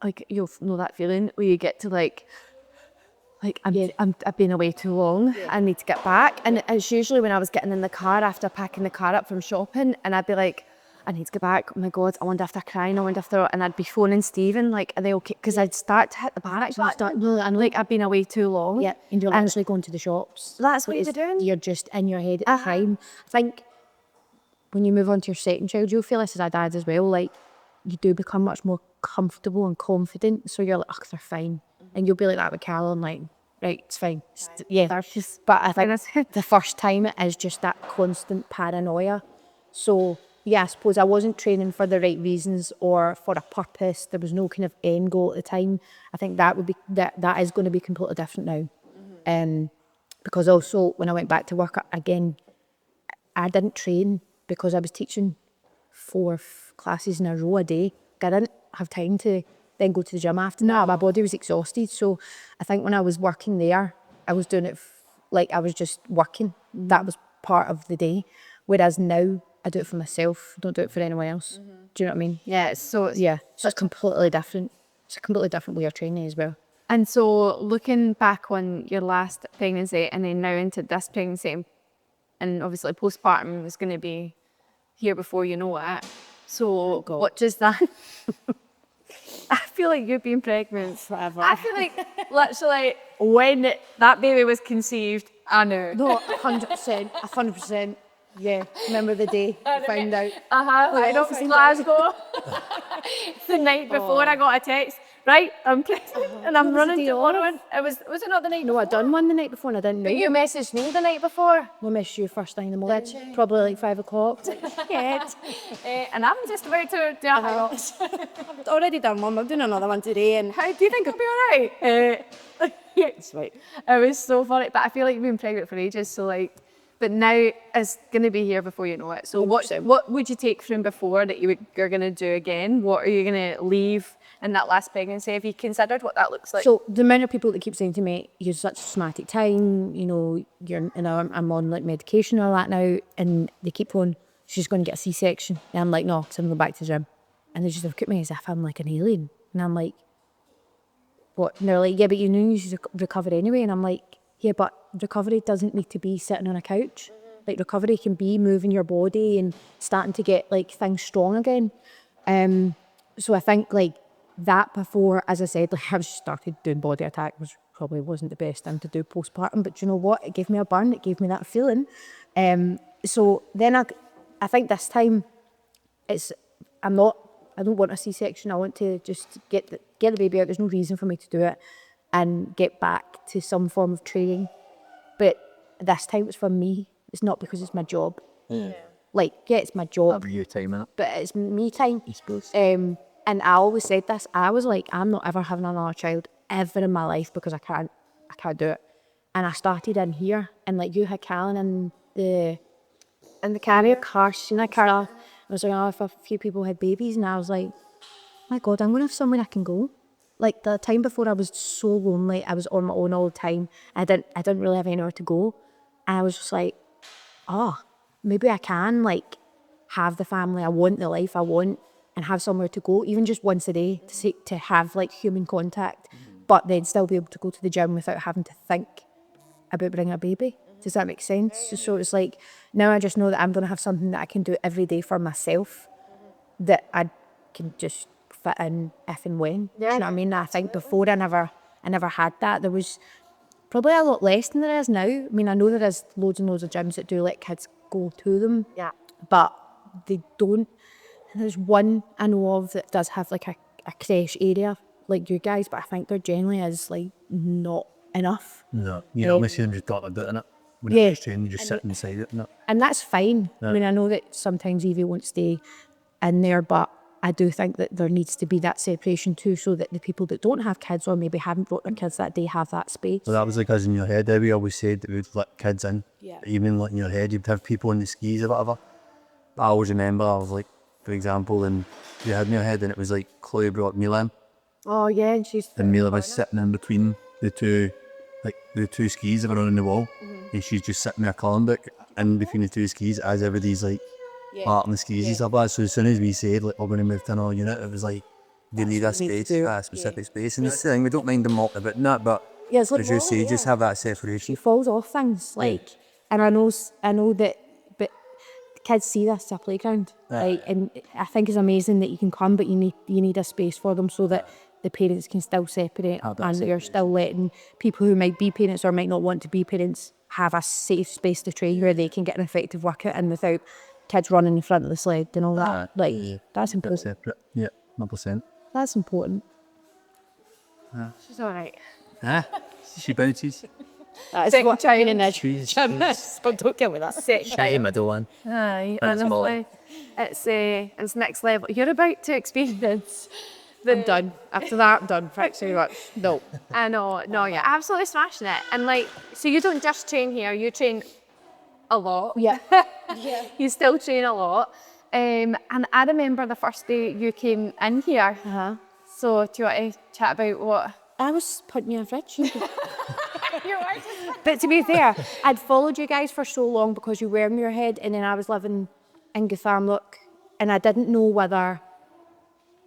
B: like, you'll know that feeling where you get to like I've been away too long, I need to get back. And it's usually when I was getting in the car after packing the car up from shopping and I'd be like, I need to get back, oh my God, I wonder if they're crying, and I'd be phoning Stephen, like, are they okay? Because I'd start to hit the panic button, and like, I've been away too long.
C: Yeah, and you're actually going to the shops.
B: That's what you're doing.
C: You're just in your head at the time. I think when you move on to your second child, you'll feel this as a dad as well, like, you do become much more comfortable and confident, so you're like, oh, they're fine. And you'll be like that with Carolyn, like, right, it's fine. But I think the first time it is just that constant paranoia. So yeah, I suppose I wasn't training for the right reasons or for a purpose. There was no kind of end goal at the time. I think that is going to be completely different now. Because also when I went back to work again, I didn't train because I was teaching 4 classes in a row a day. I didn't have time to then go to the gym after that. My body was exhausted. So I think when I was working there, I was doing it like I was just working. That was part of the day. Whereas now, I do it for myself, don't do it for anyone else. Do you know what I mean?
B: Yeah, so
C: it's completely different. It's a completely different way of training as well.
B: And so looking back on your last pregnancy and then now into this pregnancy, and obviously postpartum is going to be here before you know it. So what does that... I feel like you've been pregnant
C: Forever.
B: I feel like literally when that baby was conceived, I knew.
C: No, 100%. Yeah, remember the day I found out.
B: Right up in Glasgow. The night before I got a text, right, I'm pregnant and I'm running to one. Was it not the night
C: No,
B: before?
C: I done one the night before and I didn't know.
B: But you messaged me the night before.
C: We missed you first thing in the morning. Probably like 5 o'clock.
B: And I'm just about to do a HYROX.
C: I've already done one, I'm doing another one today. And
B: How do you think I'll be alright? Yes, right. It was so funny, but I feel like you've been pregnant for ages, so like, but now it's going to be here before you know it. So what would you take from before that you're going to do again? What are you going to leave in that last pregnancy? Have you considered what that looks like?
C: So the amount of people that keep saying to me, you're such a traumatic time, I'm on like medication and all that now, and they keep going, she's going to get a C-section. And I'm like, no, because I'm going back to the gym. And they just look at me as if I'm like an alien. And I'm like, what? And they're like, yeah, but you knew you should recover anyway. And I'm like, yeah, but recovery doesn't need to be sitting on a couch. Like recovery can be moving your body and starting to get like things strong again. So I think like that before, as I said, like I just started doing body attack, which probably wasn't the best thing to do postpartum, but you know what? It gave me a burn. It gave me that feeling. So then I think this time I don't want a C-section. I want to just get the baby out. There's no reason for me to do it and get back to some form of training. But this time it's for me. It's not because it's my job. Like, yeah, it's my job,
D: Have you time in it?
C: but it's me time.
D: I suppose.
C: And I always said this. I was like, I'm not ever having another child ever in my life because I can't do it. And I started in here, and like you had Callan in the carrier car, she's in a car. I was like, oh, if a few people had babies, and I was like, my God, I'm gonna have somewhere I can go. Like the time before, I was so lonely. I was on my own all the time. I didn't really have anywhere to go, and I was just like, oh, maybe I can like have the family I want, the life I want, and have somewhere to go, even just once a day to have like human contact, but then still be able to go to the gym without having to think about bringing a baby. Does that make sense? So it's like, now I just know that I'm going to have something that I can do every day for myself that I can just fit in if and when. Do you know what I mean? I think before I never had that. There was probably a lot less than there is now. I mean, I know there is loads and loads of gyms that do let kids go to them. Yeah. But they don't. There's one I know of that does have like a creche area like you guys, but I think there generally is like not enough.
D: No, you know, see them just dot about in it. When
C: Yeah.
D: it's trained, you just sit inside it. No.
C: And that's fine.
D: Yeah.
C: I mean, I know that sometimes Evie won't stay in there, but I do think that there needs to be that separation too, so that the people that don't have kids or maybe haven't brought their kids that day have that space.
D: So that was like us in your head. We always said that we'd let kids in.
C: Yeah.
D: Even like in your head, you'd have people on the skis or whatever. But I always remember, I was like, for example, and you had in your head, and it was like Chloe brought Mila in,
C: Oh yeah, and she's
D: and Mila was sitting in between the two skis that were on the wall, and she's just sitting there calling book in between the two skis as everybody's like parting the skis and stuff like that. So as soon as we said like we're going to move to another unit, it was like they need a space, a specific space. And it's the thing, we don't mind them all about that, but
C: yeah, it's like,
D: as you say, just have that separation.
C: she falls off things like, and I know that, but kids see this as a playground, like, and I think it's amazing that you can come, but you need a space for them so that the parents can still separate, and you're still letting people who might be parents or might not want to be parents have a safe space to train where they can get an effective workout in without kids running in front of the sled and all that. That's important.
D: Separate, yeah, 100%.
C: That's important.
B: She's all right.
D: She bounces.
C: That's
B: Second
C: what
B: child.
C: in a gym is, but don't kill me that.
B: Second
D: middle one.
B: Aye,
D: That's
B: honestly, it's next level. You're about to experience.
C: I'm done. After that, I'm done. Thanks very much. No.
B: I know, no, you're absolutely smashing it. And like, so you don't just train here, you train a lot.
C: Yeah.
B: You still train a lot. And I remember the first day you came in here. So do you want to chat about what?
C: I was putting you in a fridge. But to be fair, I'd followed you guys for so long because you were in your head, and then I was living in Gutharmlock, and I didn't know whether,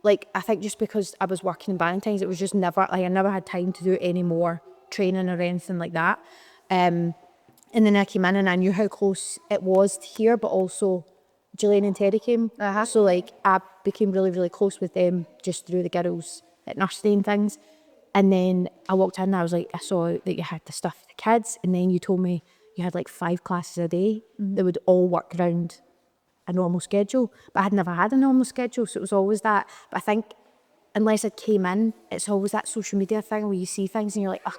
C: like, I think just because I was working in Valentine's, it was just never, like, I never had time to do any more training or anything like that. And then I came in and I knew how close it was to here, but also Gillian and Terry came. So, like, I became really, really close with them just through the girls at nursery and things. And then I walked in and I was like, I saw that you had the stuff for the kids. And then you told me you had like 5 classes a day that would all work around a normal schedule. But I had never had a normal schedule, so it was always that. But I think unless I came in, it's always that social media thing where you see things and you're like, oh,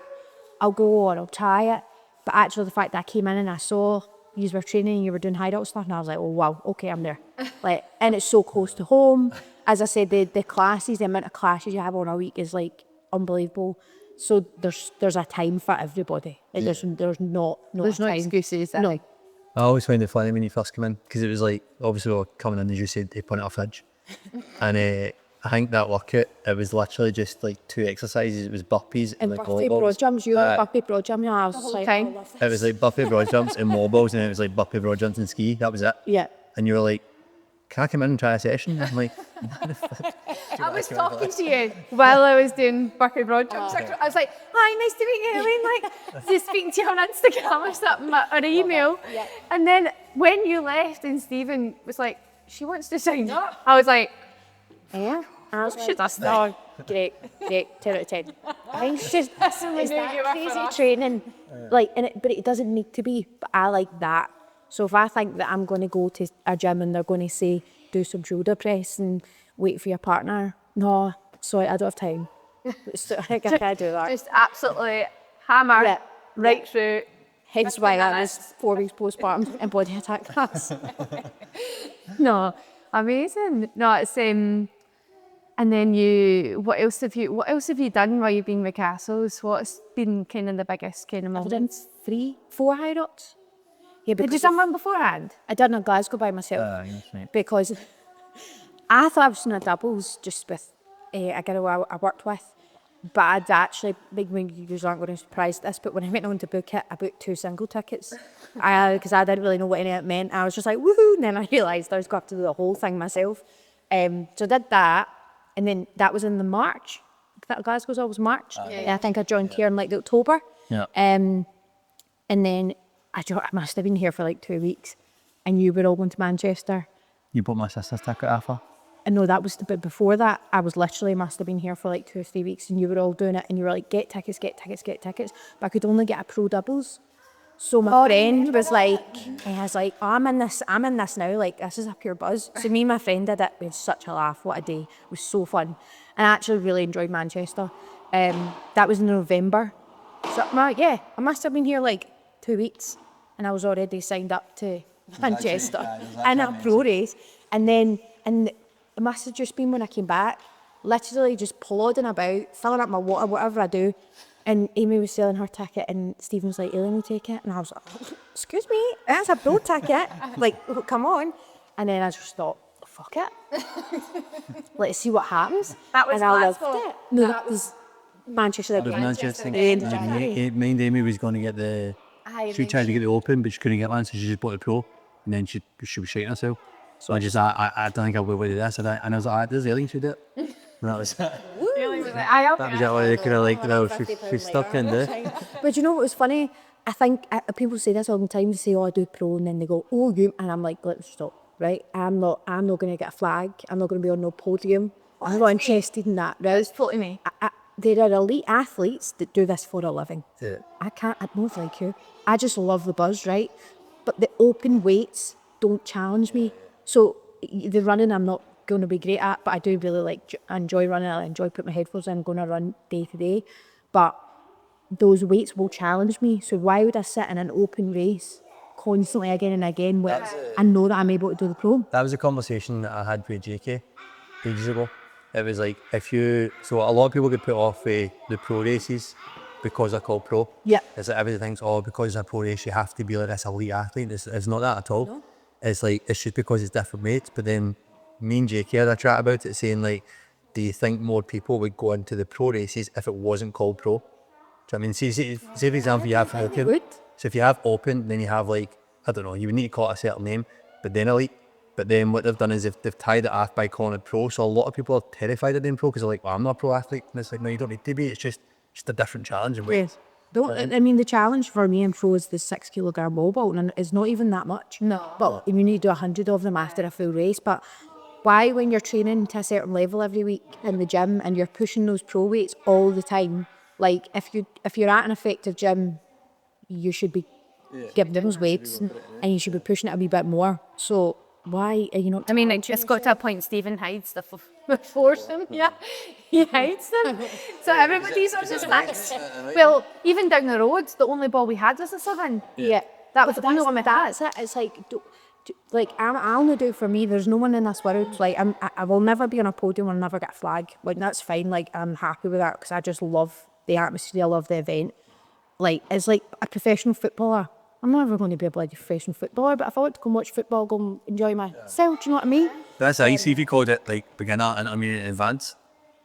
C: I'll go or I'll try it. But actually the fact that I came in and I saw you were training and you were doing HYROX stuff, and I was like, oh wow, okay, I'm there. Like, and it's so close to home. As I said, the classes, the amount of classes you have on a week is like unbelievable. So there's a time for everybody. Like, there's no
B: excuses.
C: No.
D: I always find it funny when you first come in, because it was like, obviously we were coming in, as you said, they put it in a fridge. And I think that workout, it was literally just like 2 exercises. It was burpees
C: And
D: like
C: Buffy
D: wall
C: broad
D: balls.
C: jumps, you like Buffy broad jump, I was just like,
B: time.
C: oh, love that.
D: It was like Buffy broad jumps and wall balls, and then it was like Buffy broad jumps and ski. That was it.
C: Yeah.
D: And you were like, can I come in and try a session? I'm like,
B: I was talking to you while I was doing Bucky Broad jumps. I was like, hi, nice to meet you, Aileen. Like, just speaking to you on Instagram or something, or email. And then when you left and Stephen was like, she wants to sign up, I was like,
C: Yeah. I was
B: should
C: like,
B: I
C: oh, great, 10 out of 10. I think it's just, it's
B: knew you
C: that
B: were
C: crazy
B: for us.
C: training. Like, but it doesn't need to be, but I like that. So if I think that I'm going to go to a gym and they're going to say, do some shoulder press and wait for your partner, no, sorry, I don't have time. So I think I can't do that.
B: just absolutely hammer
C: Yeah.
B: right through.
C: Hence why I was 4 weeks postpartum and body attack class.
B: No, amazing. No, it's and then what else have you done while you've been with Cassells? What's been kind of the biggest kind of
C: I've done
B: moments?
C: 4 HYROX. Yeah,
B: Did you
C: because
B: done one beforehand?
C: I done a Glasgow by myself
D: Yes, mate.
C: because I thought I was doing a doubles just with a girl I worked with. But I'd actually, big when you aren't going to surprise this, but when I went on to book it, I booked 2 single tickets. Because I didn't really know what any of it meant. I was just like, woohoo! And then I realised I was going to have to do the whole thing myself. So I did that. And then that was in the March. That Glasgow's always March. I think I joined here in like October.
D: Yeah.
C: And then I must have been here for like 2 weeks. And you were all going to Manchester.
D: You bought my sister's ticket after.
C: And no, that was the bit before that. I was literally must have been here for like 2 or 3 weeks, and you were all doing it, and you were like, get tickets. But I could only get a pro doubles. So my friend was like, oh, I'm in this now. Like, this is a pure buzz. So me and my friend did it. We had such a laugh. What a day! It was so fun, and I actually really enjoyed Manchester. That was in November. So I must have been here like 2 weeks, and I was already signed up to Manchester in a pro race, and it must have just been when I came back, literally just plodding about, filling up my water, whatever I do. And Amy was selling her ticket, and Stephen was like, Aileen will take it. And I was like, oh, excuse me, that's a pro ticket. Like, oh, come on. And then I just thought, fuck it. Let's see what happens.
B: That was
C: and I loved
B: Glasgow?
C: it. No, that was Manchester.
D: It was Manchester.
C: The end of January.
D: Me and Amy was going to get the... She tried to get the Open, but she couldn't get one, so she just bought the Pro. And then she was shaking herself. So I don't think I'll be able to do this. And I was like, this Aileen should do it. And that was that was it. What they could have like, she's stuck in there.
C: But you know what was funny? I think people say this all the time. They say, oh, I do pro, and then they go, oh, you, and I'm like, let's stop, right? I'm not going to get a flag. I'm not going to be on no podium. I'm not interested in that, right?
B: It's floating me.
C: There are elite athletes that do this for a living.
D: Yeah.
C: I don't like you. I just love the buzz, right? But the open weights don't challenge me. So the running I'm not going to be great at, but I do really enjoy running. I enjoy putting my headphones in, going to run day to day. But those weights will challenge me. So why would I sit in an open race constantly again and again when I know that I'm able to do the pro?
D: That was a conversation that I had with JK ages ago. It was like, so a lot of people get put off the pro races because they're called pro.
C: Yeah.
D: It's like everybody thinks, because it's a pro race, you have to be like this elite athlete. It's not that at all. No. It's like, it's just because it's different weights. But then me and JK had a chat about it, saying like, do you think more people would go into the pro races if it wasn't called pro? Do you know what I mean? See for example, you have open. So if you have open, then you have like, I don't know, you would need to call it a certain name, but then elite. But then what they've done is they've tied it off by calling it pro. So a lot of people are terrified of being pro because they're like, well, I'm not a pro athlete. And it's like, no, you don't need to be. It's just a different challenge in weights.
C: I mean, the challenge for me in pro is the 6 kilogram wall vault, and it's not even that much.
B: No.
C: But you need to do 100 of them after a full race. But why, when you're training to a certain level every week in the gym and you're pushing those pro weights all the time, like if you're at an effective gym, you should be giving them those weights and you should be pushing it a wee bit more. So why are you not?
B: I mean, it's got to a point Stephen hides stuff before him. Yeah, he hides them. So everybody's on just like, well, even down the road, the only ball we had was a 7.
C: Yeah,
B: that was the only one with that.
C: That's it. It's like, I only do it for me. There's no one in this world. Like, I will never be on a podium. I'll never get a flag. Like, that's fine. Like, I'm happy with that because I just love the atmosphere. I love the event. Like, it's like a professional footballer. I'm never going to be a bloody professional footballer, but if I want to go and watch football, go and enjoy myself, do you know what I mean?
D: That's how you see if you called it like beginner, intermediate, advanced.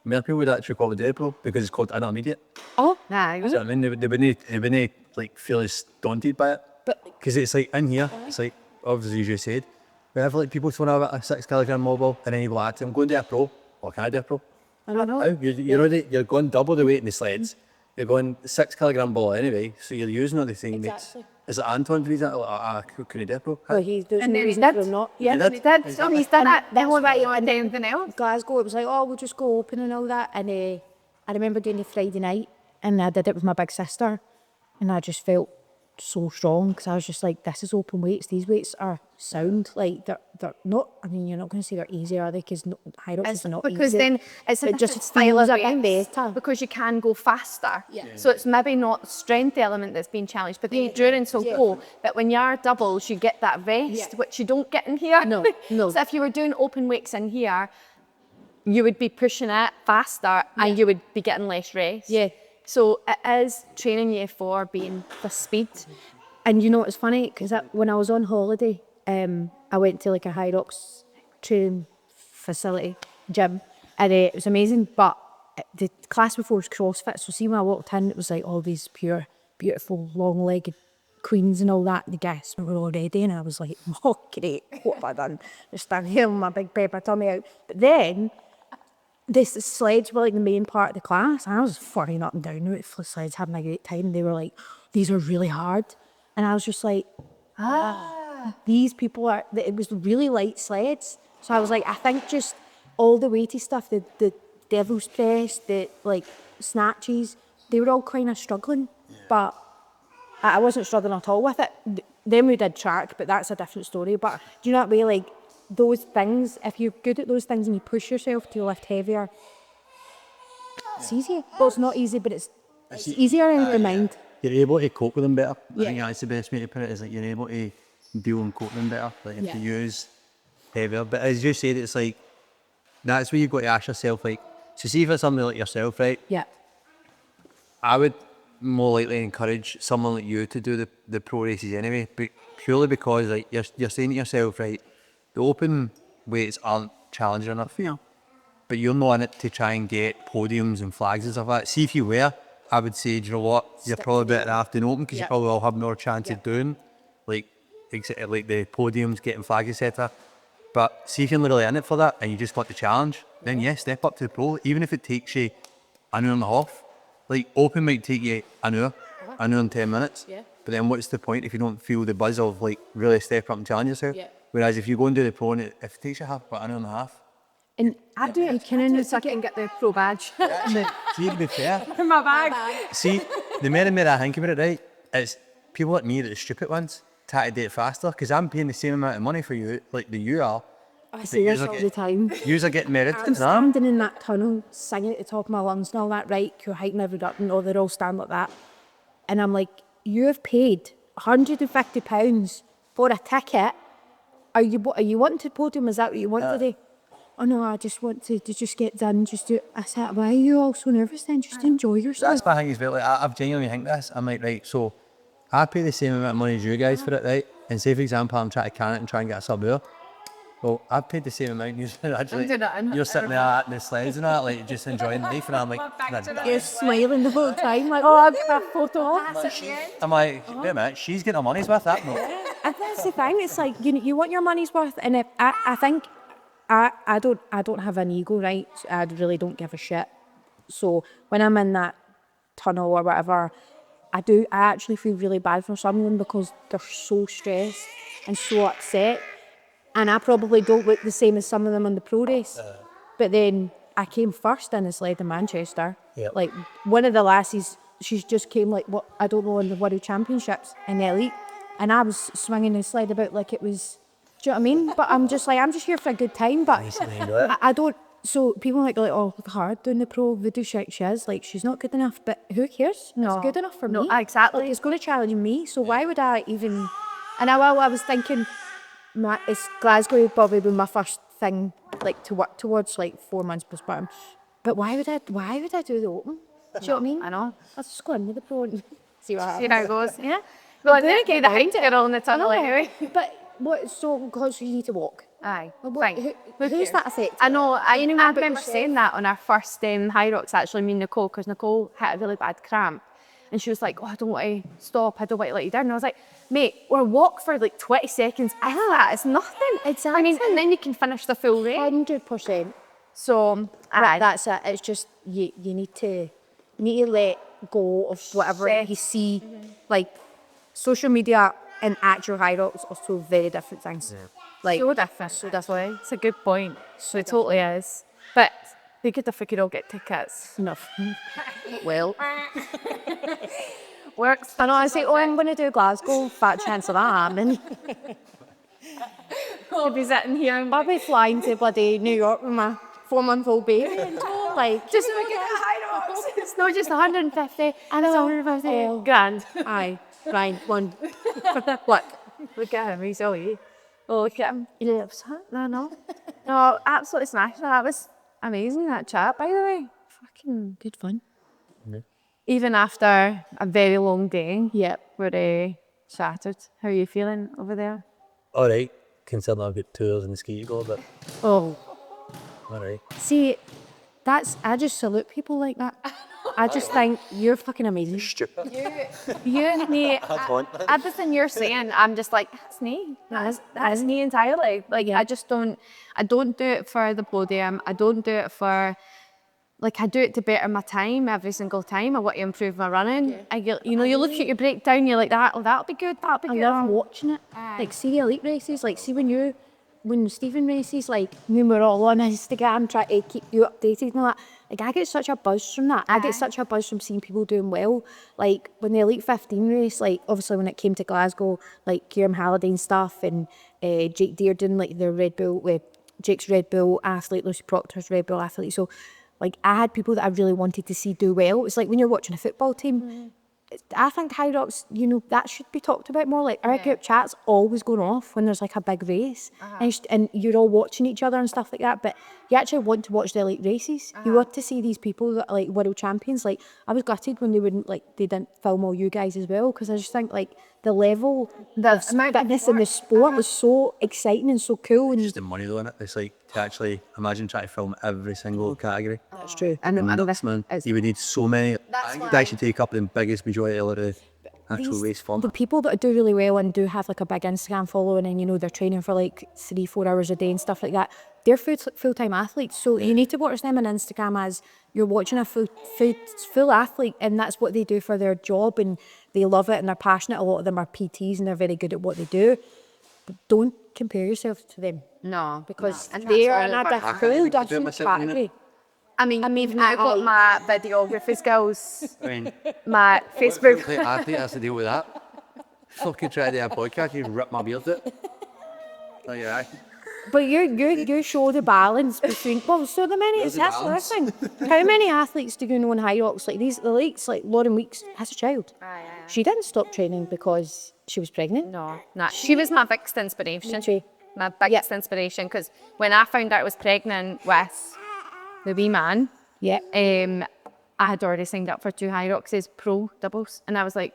D: Many people would actually call it day pro because it's called intermediate.
B: Oh, nah.
D: So I mean, they wouldn't like feel as daunted by it. Because it's like in here, it's like obviously as you said, whenever like people throw out a 6 kilogram mobile and then you go, I'm going to do a pro. Or can I do a pro?
C: I don't know.
D: How? You're going double the weight in the sleds. You're going 6 kilogram ball anyway, so you're using all the things.
C: Exactly.
D: Is it Anton for example? Can he do a pro?
C: Well, there's
B: And
C: no
B: then
C: reason
B: he
C: for
B: did.
C: him not. Yeah.
B: He did. So he's done it. Then what about you want to do anything else?
C: Glasgow, it was like, we'll just go open and all that. And I remember doing the Friday night, and I did it with my big sister, and I just felt so strong because I was just like, this is open weights. These weights are sound. Like they're not. I mean, you're not going to say they're easy, are they? Because HYROX is not
B: because
C: easy.
B: then it's a
C: It
B: different
C: just
B: style
C: feels
B: of
C: a bit
B: race
C: better.
B: because you can go faster. So it's maybe not strength element that's being challenged, but the endurance will go. But when you are doubles, you get that rest, which you don't get in here.
C: No.
B: So if you were doing open weights in here, you would be pushing it faster and you would be getting less rest.
C: Yeah.
B: So it is training you for being for speed.
C: And you know what's funny? Because when I was on holiday, I went to like a HYROX training facility, gym, and it was amazing. But the class before was CrossFit. So see when I walked in, it was like all these pure, beautiful, long-legged queens and all that. The guests were all ready, and I was like, oh, great, what have I done? Just stand here with my big paper tummy out. But then the sleds were like the main part of the class, and I was flying up and down with the sleds, having a great time. They were like, these are really hard. And I was just like, these people are, it was really light sleds. So I was like, I think just all the weighty stuff, the devil's press, the like snatches, they were all kind of struggling. But I wasn't struggling at all with it. Then we did track, but that's a different story. But do you know what I mean? Like those things, if you're good at those things and you push yourself to lift heavier, it's easy. Well, it's not easy, but it's easier in your mind.
D: You're able to cope with them better. I think that's the best way to put it, is like you're able to deal and cope with them better. Like if you use heavier. But as you said, it's like, that's where you've got to ask yourself, like, so see if it's somebody like yourself, right?
C: Yeah.
D: I would more likely encourage someone like you to do the pro races anyway, but purely because like you're saying to yourself, right, the open weights aren't challenging enough, but you're not in it to try and get podiums and flags and stuff like that. See if you were, I would say, do you know what, you're probably better after an open because you probably will have more chance of doing like the podiums, getting flags, etc. But see if you're literally in it for that and you just want the challenge, then step up to the pro, even if it takes you an hour and a half. Like open might take you an hour and 10 minutes. But then what's the point if you don't feel the buzz of like really step up and challenge yourself? Whereas if you go and do the pro and if it takes you about an hour and a half.
C: And I do it kind of
B: So I can get the pro badge
D: See, to be fair,
B: in my bag.
D: see, the more and more I think about it, right, it's people like me that are the stupid ones try to do it faster because I'm paying the same amount of money for you, like that you are.
C: I say this all the time.
D: Yous are getting merit.
C: I'm standing in that tunnel, singing at the top of my lungs and all that, right? You're hiking every up and all, they're all standing like that. And I'm like, you have paid £150 for a ticket. Are you wanting to podium? Is that what you want today? Oh no, I just want to just get done, just do it. I said, why are you all so nervous then? Just enjoy yourself.
D: That's my thing as well. Like, I've genuinely think this. I'm like, right, so I pay the same amount of money as you guys for it, right? And say, for example, I'm trying to can it and try and get a sub hour. Well, I've paid the same amount. You're sitting there at the sleds and that, like just enjoying life, and I'm like,
C: You're smiling the whole time, like, oh, I've got a photo.
D: I'm like, wait a minute, she's getting her money's worth, that no.
C: And that's the thing. It's like you want your money's worth, and if I think I don't have an ego, right? I really don't give a shit. So when I'm in that tunnel or whatever, I actually feel really bad for some of them because they're so stressed and so upset. And I probably don't look the same as some of them on the pro race. But then I came first in the sled in Manchester. Like one of the lassies, she's just came like, what, I don't know, in the World Championships in the elite. And I was swinging the sled about like it was, do you know what I mean? But I'm just here for a good time. But I don't, so people like, oh, hard doing the pro, voodoo she is. Like, she's not good enough, but who cares?
B: No.
C: It's good enough for me.
B: No, exactly.
C: Like, it's going to challenge me, so why would I even... And I was thinking, Glasgow would probably be my first thing, like, to work towards, like, 4 months postpartum. But why would I do the open? Do you know what I mean?
B: I know.
C: Let's just go in with the pro and see what happens.
B: See how it goes. Yeah. Well, then get the height girl in the tunnel anyway.
C: But what? So because you need to walk.
B: Aye.
C: Well, who's that affect?
B: I know. I remember saying that on our first HYROX, actually, me and Nicole, because Nicole had a really bad cramp. And she was like, oh, I don't want to stop. I don't want to let you down. And I was like, mate, we'll walk for like 20 seconds. It's nothing.
C: Exactly.
B: I mean, and then you can finish the full race.
C: 100%.
B: So,
C: That's it. It's just, you need to let go of whatever you see. Like, social media and actual HYROX are two very different things.
D: Yeah.
C: Like,
B: so different. It's a good point. So it totally is. But it'd be good if we could all get tickets.
C: enough. Well.
B: Works.
C: And I say, oh, I'm going to do Glasgow. Fat chance of that happening.
B: I'll be sitting here and
C: I'll be flying to bloody New York with my 4-month-old baby. And like,
B: just so we get the HYROX. It's not just 150.
C: I know.
B: It's 150
C: Oh.
B: grand.
C: aye, right, one. Look.
B: Look at him, he's all you. Oh, look at him. He lives it. No, absolutely smashed. That was amazing, that chat, by the way. Fucking
C: Good fun.
B: even after a very long day,
C: Yep.
B: we're shattered. How are you feeling over there?
D: All right, considering I've got 2 hours in the ski to go, but
C: Oh.
D: all right.
C: See, I just salute people like that. I just think you're fucking amazing.
D: Stupid.
B: You, me,
D: want
B: everything you're saying, I'm just like, that's me. That's me entirely. Like,
C: Yeah.
B: I don't do it for the podium. I don't do it for, like, I do it to better my time every single time. I want to improve my running. You look at your breakdown, you're like, that'll be good, that'll be
C: I
B: good.
C: love watching it. Like, see the elite races, like, see when Stephen races, like, when we're all on Instagram trying to keep you updated and all that, like, I get such a buzz from that. I get such a buzz from seeing people doing well. Like, when the Elite 15 race, like, obviously when it came to Glasgow, like, Kieran Halliday and stuff, and Jake Dearden, like, the Red Bull, Jake's Red Bull athlete, Lucy Proctor's Red Bull athlete. So, like, I had people that I really wanted to see do well. It's like when you're watching a football team, I think HYROX, that should be talked about more. Like, our group chat's always going off when there's like a big race, and you're all watching each other and stuff like that. But you actually want to watch the elite races. You want to see these people that are like world champions. Like, I was gutted when they didn't film all you guys as well, because I just think like the level, the fitness in the sport was so exciting and so cool. And
D: Just the money though in it. It's like to actually imagine trying to film every single category.
C: that's true.
B: And
D: Nuts, man. You would need so many. I think it'd actually take up the biggest majority of the actual race form.
C: The people that do really well and do have like a big Instagram following, and they're training for like 3-4 hours a day and stuff like that, they're full-time athletes. So you need to watch them on Instagram as you're watching a full athlete, and that's what they do for their job, and they love it and they're passionate. A lot of them are PTs and they're very good at what they do. But don't compare yourself to them,
B: No,
C: because
B: and
C: they
B: that's
C: are in
B: all
C: a
B: about-
C: full
D: do it
C: different
D: myself, you know.
C: category.
B: I mean, I've got my videography skills,
D: I mean,
B: my Facebook.
D: the athlete has to deal with that. Fucking try to do a podcast, you rip my beard out. Oh yeah.
C: But you show the balance between, well, so the many,
D: There's the
C: that's the other thing. How many athletes do you know in HYROX? Like the likes, like Lauren Weeks has a child. She didn't stop training because she was pregnant.
B: No, she was my biggest inspiration.
C: She-
B: My biggest inspiration, because when I found out I was pregnant with the wee man,
C: Yeah.
B: I had already signed up for 2 HYROX's pro doubles, and I was like,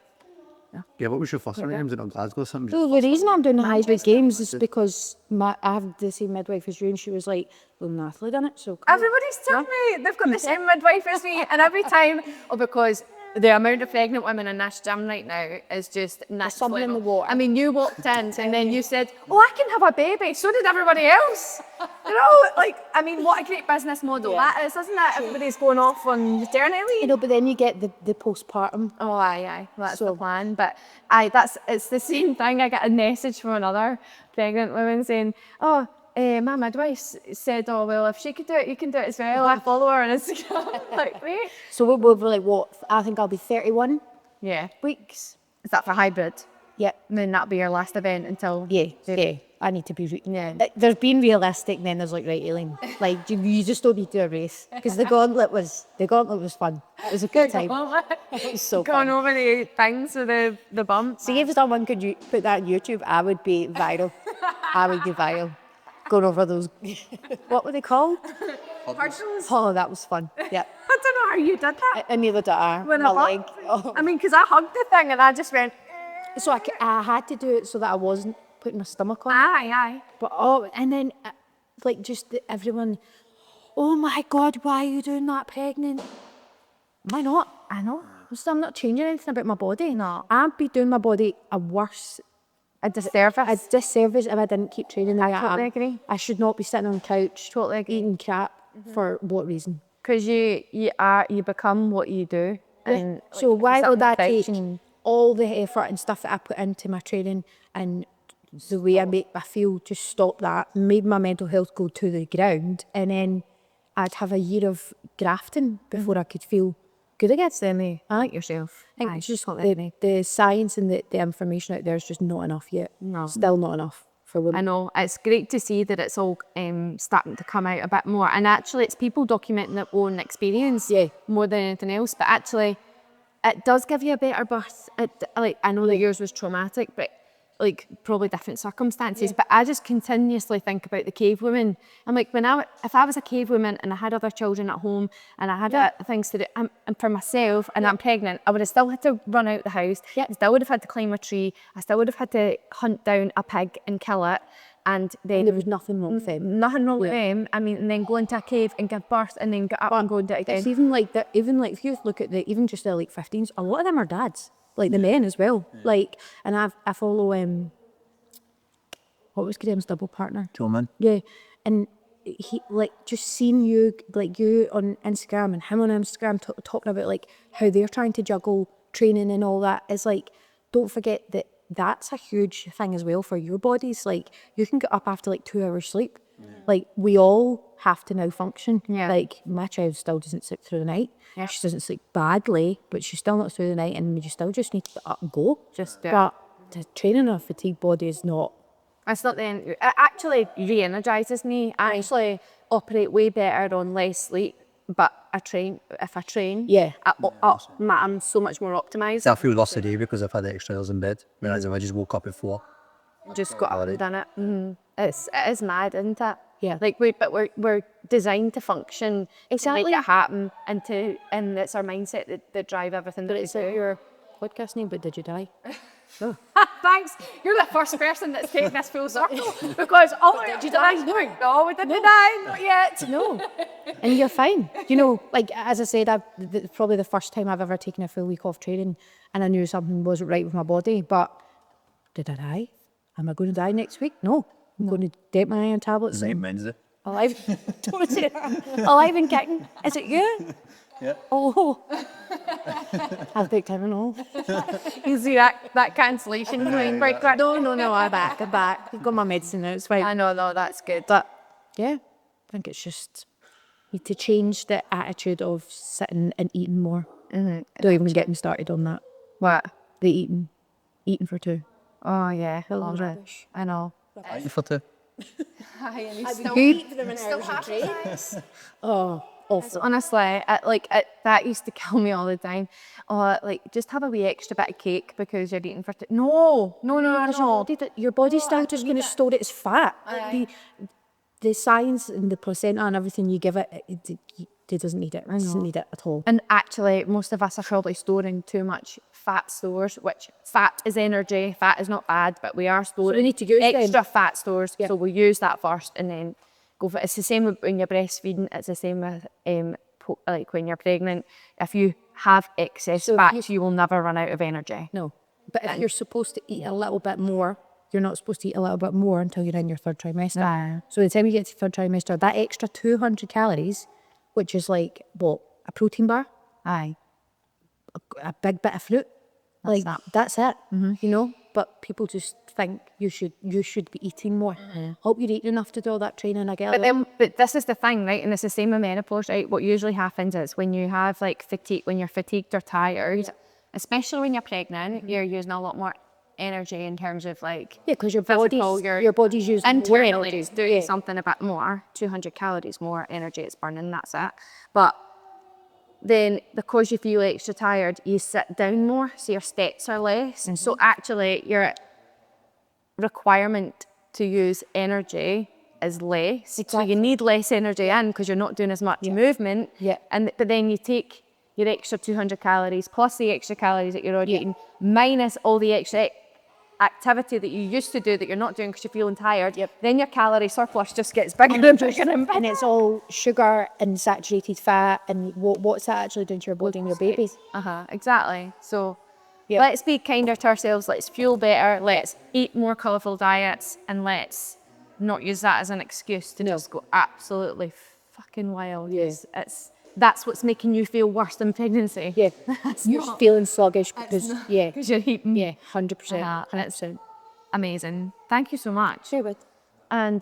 D: Yeah, what was your first one? Was it on Glasgow or something?
C: So the reason I'm doing the hybrid games is because I have the same midwife as you, and she was like, well, Natalie done it, so come on."
B: everybody's telling me they've got the same midwife as me, and every time, because the amount of pregnant women in this gym right now is just next
C: something in
B: level.
C: the water.
B: I mean, you walked in and then you said, "Oh, I can have a baby." So did everybody else. I mean, what a great business model that is, isn't it? Everybody's going off on maternity leave.
C: But then you get the postpartum.
B: Oh, aye. That's the plan. But it's the same thing. I get a message from another pregnant woman saying, "Oh, my midwife said, oh, well, if she could do it, you can do it as well." I follow her on Instagram. Like, wait.
C: So we'll be like, what? I think I'll be 31
B: Yeah.
C: weeks.
B: Is that for hybrid?
C: Yeah.
B: And then that'll be your last event until...
C: Yeah. I need to be. There's being realistic, and then there's like, right, Aileen, like you just don't need to do a race, because the gauntlet was fun. It was a good time. It was so
B: Going
C: fun.
B: over the things with the bumps.
C: See, if someone could put that on YouTube, I would be viral. I would be viral. Going over those, what were they called?
B: Hurdles.
C: Oh, that was fun. Yeah.
B: I don't know how you did that.
C: And neither did I.
B: With
C: My
B: a
C: leg.
B: hug.
C: Oh.
B: I mean, because I hugged the thing and I just went,
C: So I had to do it so that I wasn't putting my stomach on.
B: aye.
C: But and then like just everyone, oh my God, why are you doing that pregnant? Why not?
B: I know.
C: So I'm not changing anything about my body. No. I'd be doing my body a disservice if I didn't keep training.
B: I totally agree.
C: I should not be sitting on the couch
B: Totally agree.
C: eating crap. For what reason?
B: Because you become what you do. And
C: So why would that take
B: perfection.
C: all the effort and stuff that I put into my training and the way I feel, just stop that, made my mental health go to the ground, and then I'd have a year of grafting before I could feel
B: good against them. I like yourself.
C: I think
B: Aye,
C: it's just
B: got that.
C: the science and the information out there is just not enough yet.
B: No.
C: Still not enough for
B: I
C: women.
B: know, it's great to see that it's all starting to come out a bit more. And actually, it's people documenting their own experience more than anything else. But actually, it does give you a better birth. I know that yours was traumatic, but like probably different circumstances. But I just continuously think about the cave women. I'm like, if I was a cave woman and I had other children at home and I had things to do, and for myself, and I'm pregnant, I would have still had to run out the house. I still would have had to climb a tree. I still would have had to hunt down a pig and kill it. And then
C: There was nothing wrong with them.
B: nothing wrong with them. I mean, and then go into a cave and give birth and then get up and go and do it again.
C: It's even like that. Even like if you look at even just the like 15s, a lot of them are dads. Like the men as well. Like, and I follow what was Graham's double partner?
D: Tillman.
C: Yeah, and he like just seeing you on Instagram and him on Instagram talking about like how they're trying to juggle training and all that is like, don't forget that that's a huge thing as well for your bodies. Like you can get up after like 2 hours sleep. Like we all have to now function. Like my child still doesn't sleep through the night. She doesn't sleep badly, but she's still not through the night, and you still just need to get up and go. But the training a fatigued body is not.
B: It's not the end. It actually re-energises me. I actually operate way better on less sleep, but if I train, I'm so much more optimised.
D: I feel lost today because I've had extra hours in bed, whereas if I just woke up at 4.
B: Just got up and done it. It is mad, isn't it?
C: Yeah.
B: Like we're designed to function,
C: Exactly.
B: to make it happen, and it's our mindset that drive everything.
C: But it's your podcast name, but did you die?
B: Thanks. You're the first person that's taken this full circle because did you die? No, we didn't die. Not yet.
C: No. And you're fine. You know, like as I said, probably the first time I've ever taken a full week off training, and I knew something wasn't right with my body. But did I die? Am I going to die next week? No. I'm going to take my iron tablets.
D: Same Wednesday.
C: Alive. Don't say that. Alive and kicking. Is it you?
D: Yeah.
C: Oh. I've picked him and all.
B: You see that cancellation going right quick.
C: No, I'm back. I've got my medicine now, it's fine.
B: I know, no, that's good.
C: But yeah, I think it's just need to change the attitude of sitting and eating more. Don't even get me started on that.
B: What?
C: The eating for two.
B: Oh yeah, I love it.
C: rubbish.
B: I know.
D: For 2.
C: Oh, awful.
B: Honestly, that used to kill me all the time. Oh, like just have a wee extra bit of cake because you're eating for No.
C: Your body's still just going to store it as fat. The science and the placenta and everything you give it doesn't need it. It doesn't need it at all.
B: And actually, most of us are probably storing too much fat stores, which fat is energy. Fat is not bad, but we are storing
C: we need to use
B: extra
C: them.
B: fat stores. So we'll use that first and then go for it. It's the same with when you're breastfeeding. It's the same with like when you're pregnant. If you have excess fat, you will never run out of energy.
C: No. But if you're supposed to eat a little bit more, you're not supposed to eat a little bit more until you're in your third trimester.
B: Aye.
C: So by the time you get to third trimester, that extra 200 calories, which is like, what, a protein bar?
B: Aye.
C: A big bit of fruit. That's it, you know? But people just think you should be eating more. Hope you're eating enough to do all that training again.
B: But this is the thing, right? And it's the same with menopause, right? What usually happens is when you have like fatigue, when you're fatigued or tired, especially when you're pregnant, you're using a lot more energy in terms of like
C: because your
B: physical,
C: body's using more
B: internally
C: energy.
B: it's doing something a bit more, 200 calories more energy it's burning, that's it. But then because you feel extra tired, you sit down more, so your steps are less. So actually your requirement to use energy is less.
C: Exactly.
B: So you need less energy in because you're not doing as much movement. But then you take your extra 200 calories plus the extra calories that you're already eating, minus all the extra activity that you used to do that you're not doing because you're feeling tired, then your calorie surplus just gets bigger and bigger and bigger.
C: And it's all sugar and saturated fat, and what's that actually doing to your body and your babies?
B: Exactly. So let's be kinder to ourselves, let's fuel better, let's eat more colourful diets, and let's not use that as an excuse to just go absolutely fucking wild. That's what's making you feel worse than pregnancy.
C: You're feeling sluggish because
B: because you're eating.
C: 100%.
B: It's amazing. Thank you so much.
C: Sure would.
B: And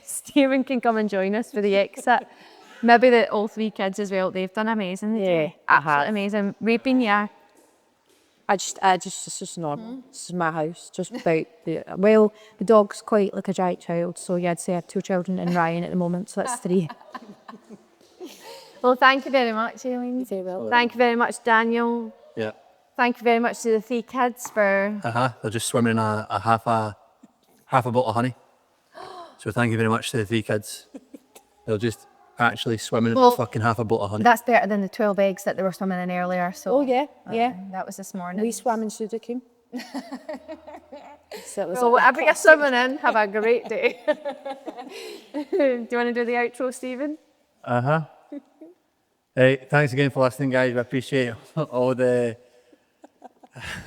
B: Stephen can come and join us for the exit. maybe all 3 kids as well. They've done amazing.
C: Yeah,
B: Absolutely amazing. We've been,
C: It's just normal. This is my house. Just about the dog's quite like a giant child. So yeah, I'd say I have 2 children and Ryan at the moment. So that's 3.
B: Well, thank you very much, Aileen.
C: Very well.
B: Thank you very much, Daniel.
D: Yeah.
B: Thank you very much to the 3 kids for...
D: They're just swimming in a half a bottle of honey. So thank you very much to the 3 kids. They're just actually swimming in a fucking half a bottle of honey.
B: That's better than the 12 eggs that they were swimming in earlier. So
C: Oh yeah, yeah.
B: that was this morning.
C: We swam in Sudoku. So it was
B: So whatever you're swimming in, have a great day. Do you want to do the outro, Stephen?
A: Hey, thanks again for listening, guys. We appreciate all the...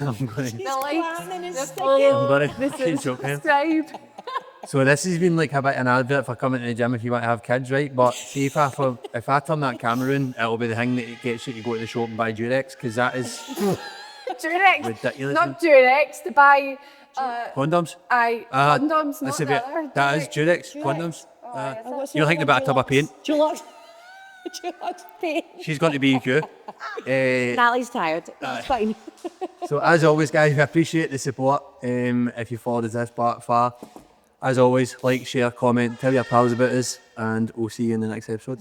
A: I'm going
B: The likes, the
A: I'm going
B: follow,
A: to keep joking.
B: subscribe.
A: So this has been like a bit of an advert for coming to the gym if you want to have kids, right? But see if I turn that camera on, it'll be the thing that gets you to go to the shop and buy Durex, because that is
B: Durex.
A: ridiculous.
B: Not Durex, to buy
A: Condoms?
B: condoms, not
A: That's a
B: the
A: bit,
B: other
A: that is
B: Durex.
A: Durex, condoms.
C: You're
A: thinking about a tub of paint.
C: Dulux paint.
A: She's going to be you.
C: Natalie's tired. It's fine.
A: So as always, guys, we appreciate the support. If you followed us this far, as always, like, share, comment, tell your pals about us, and we'll see you in the next episode.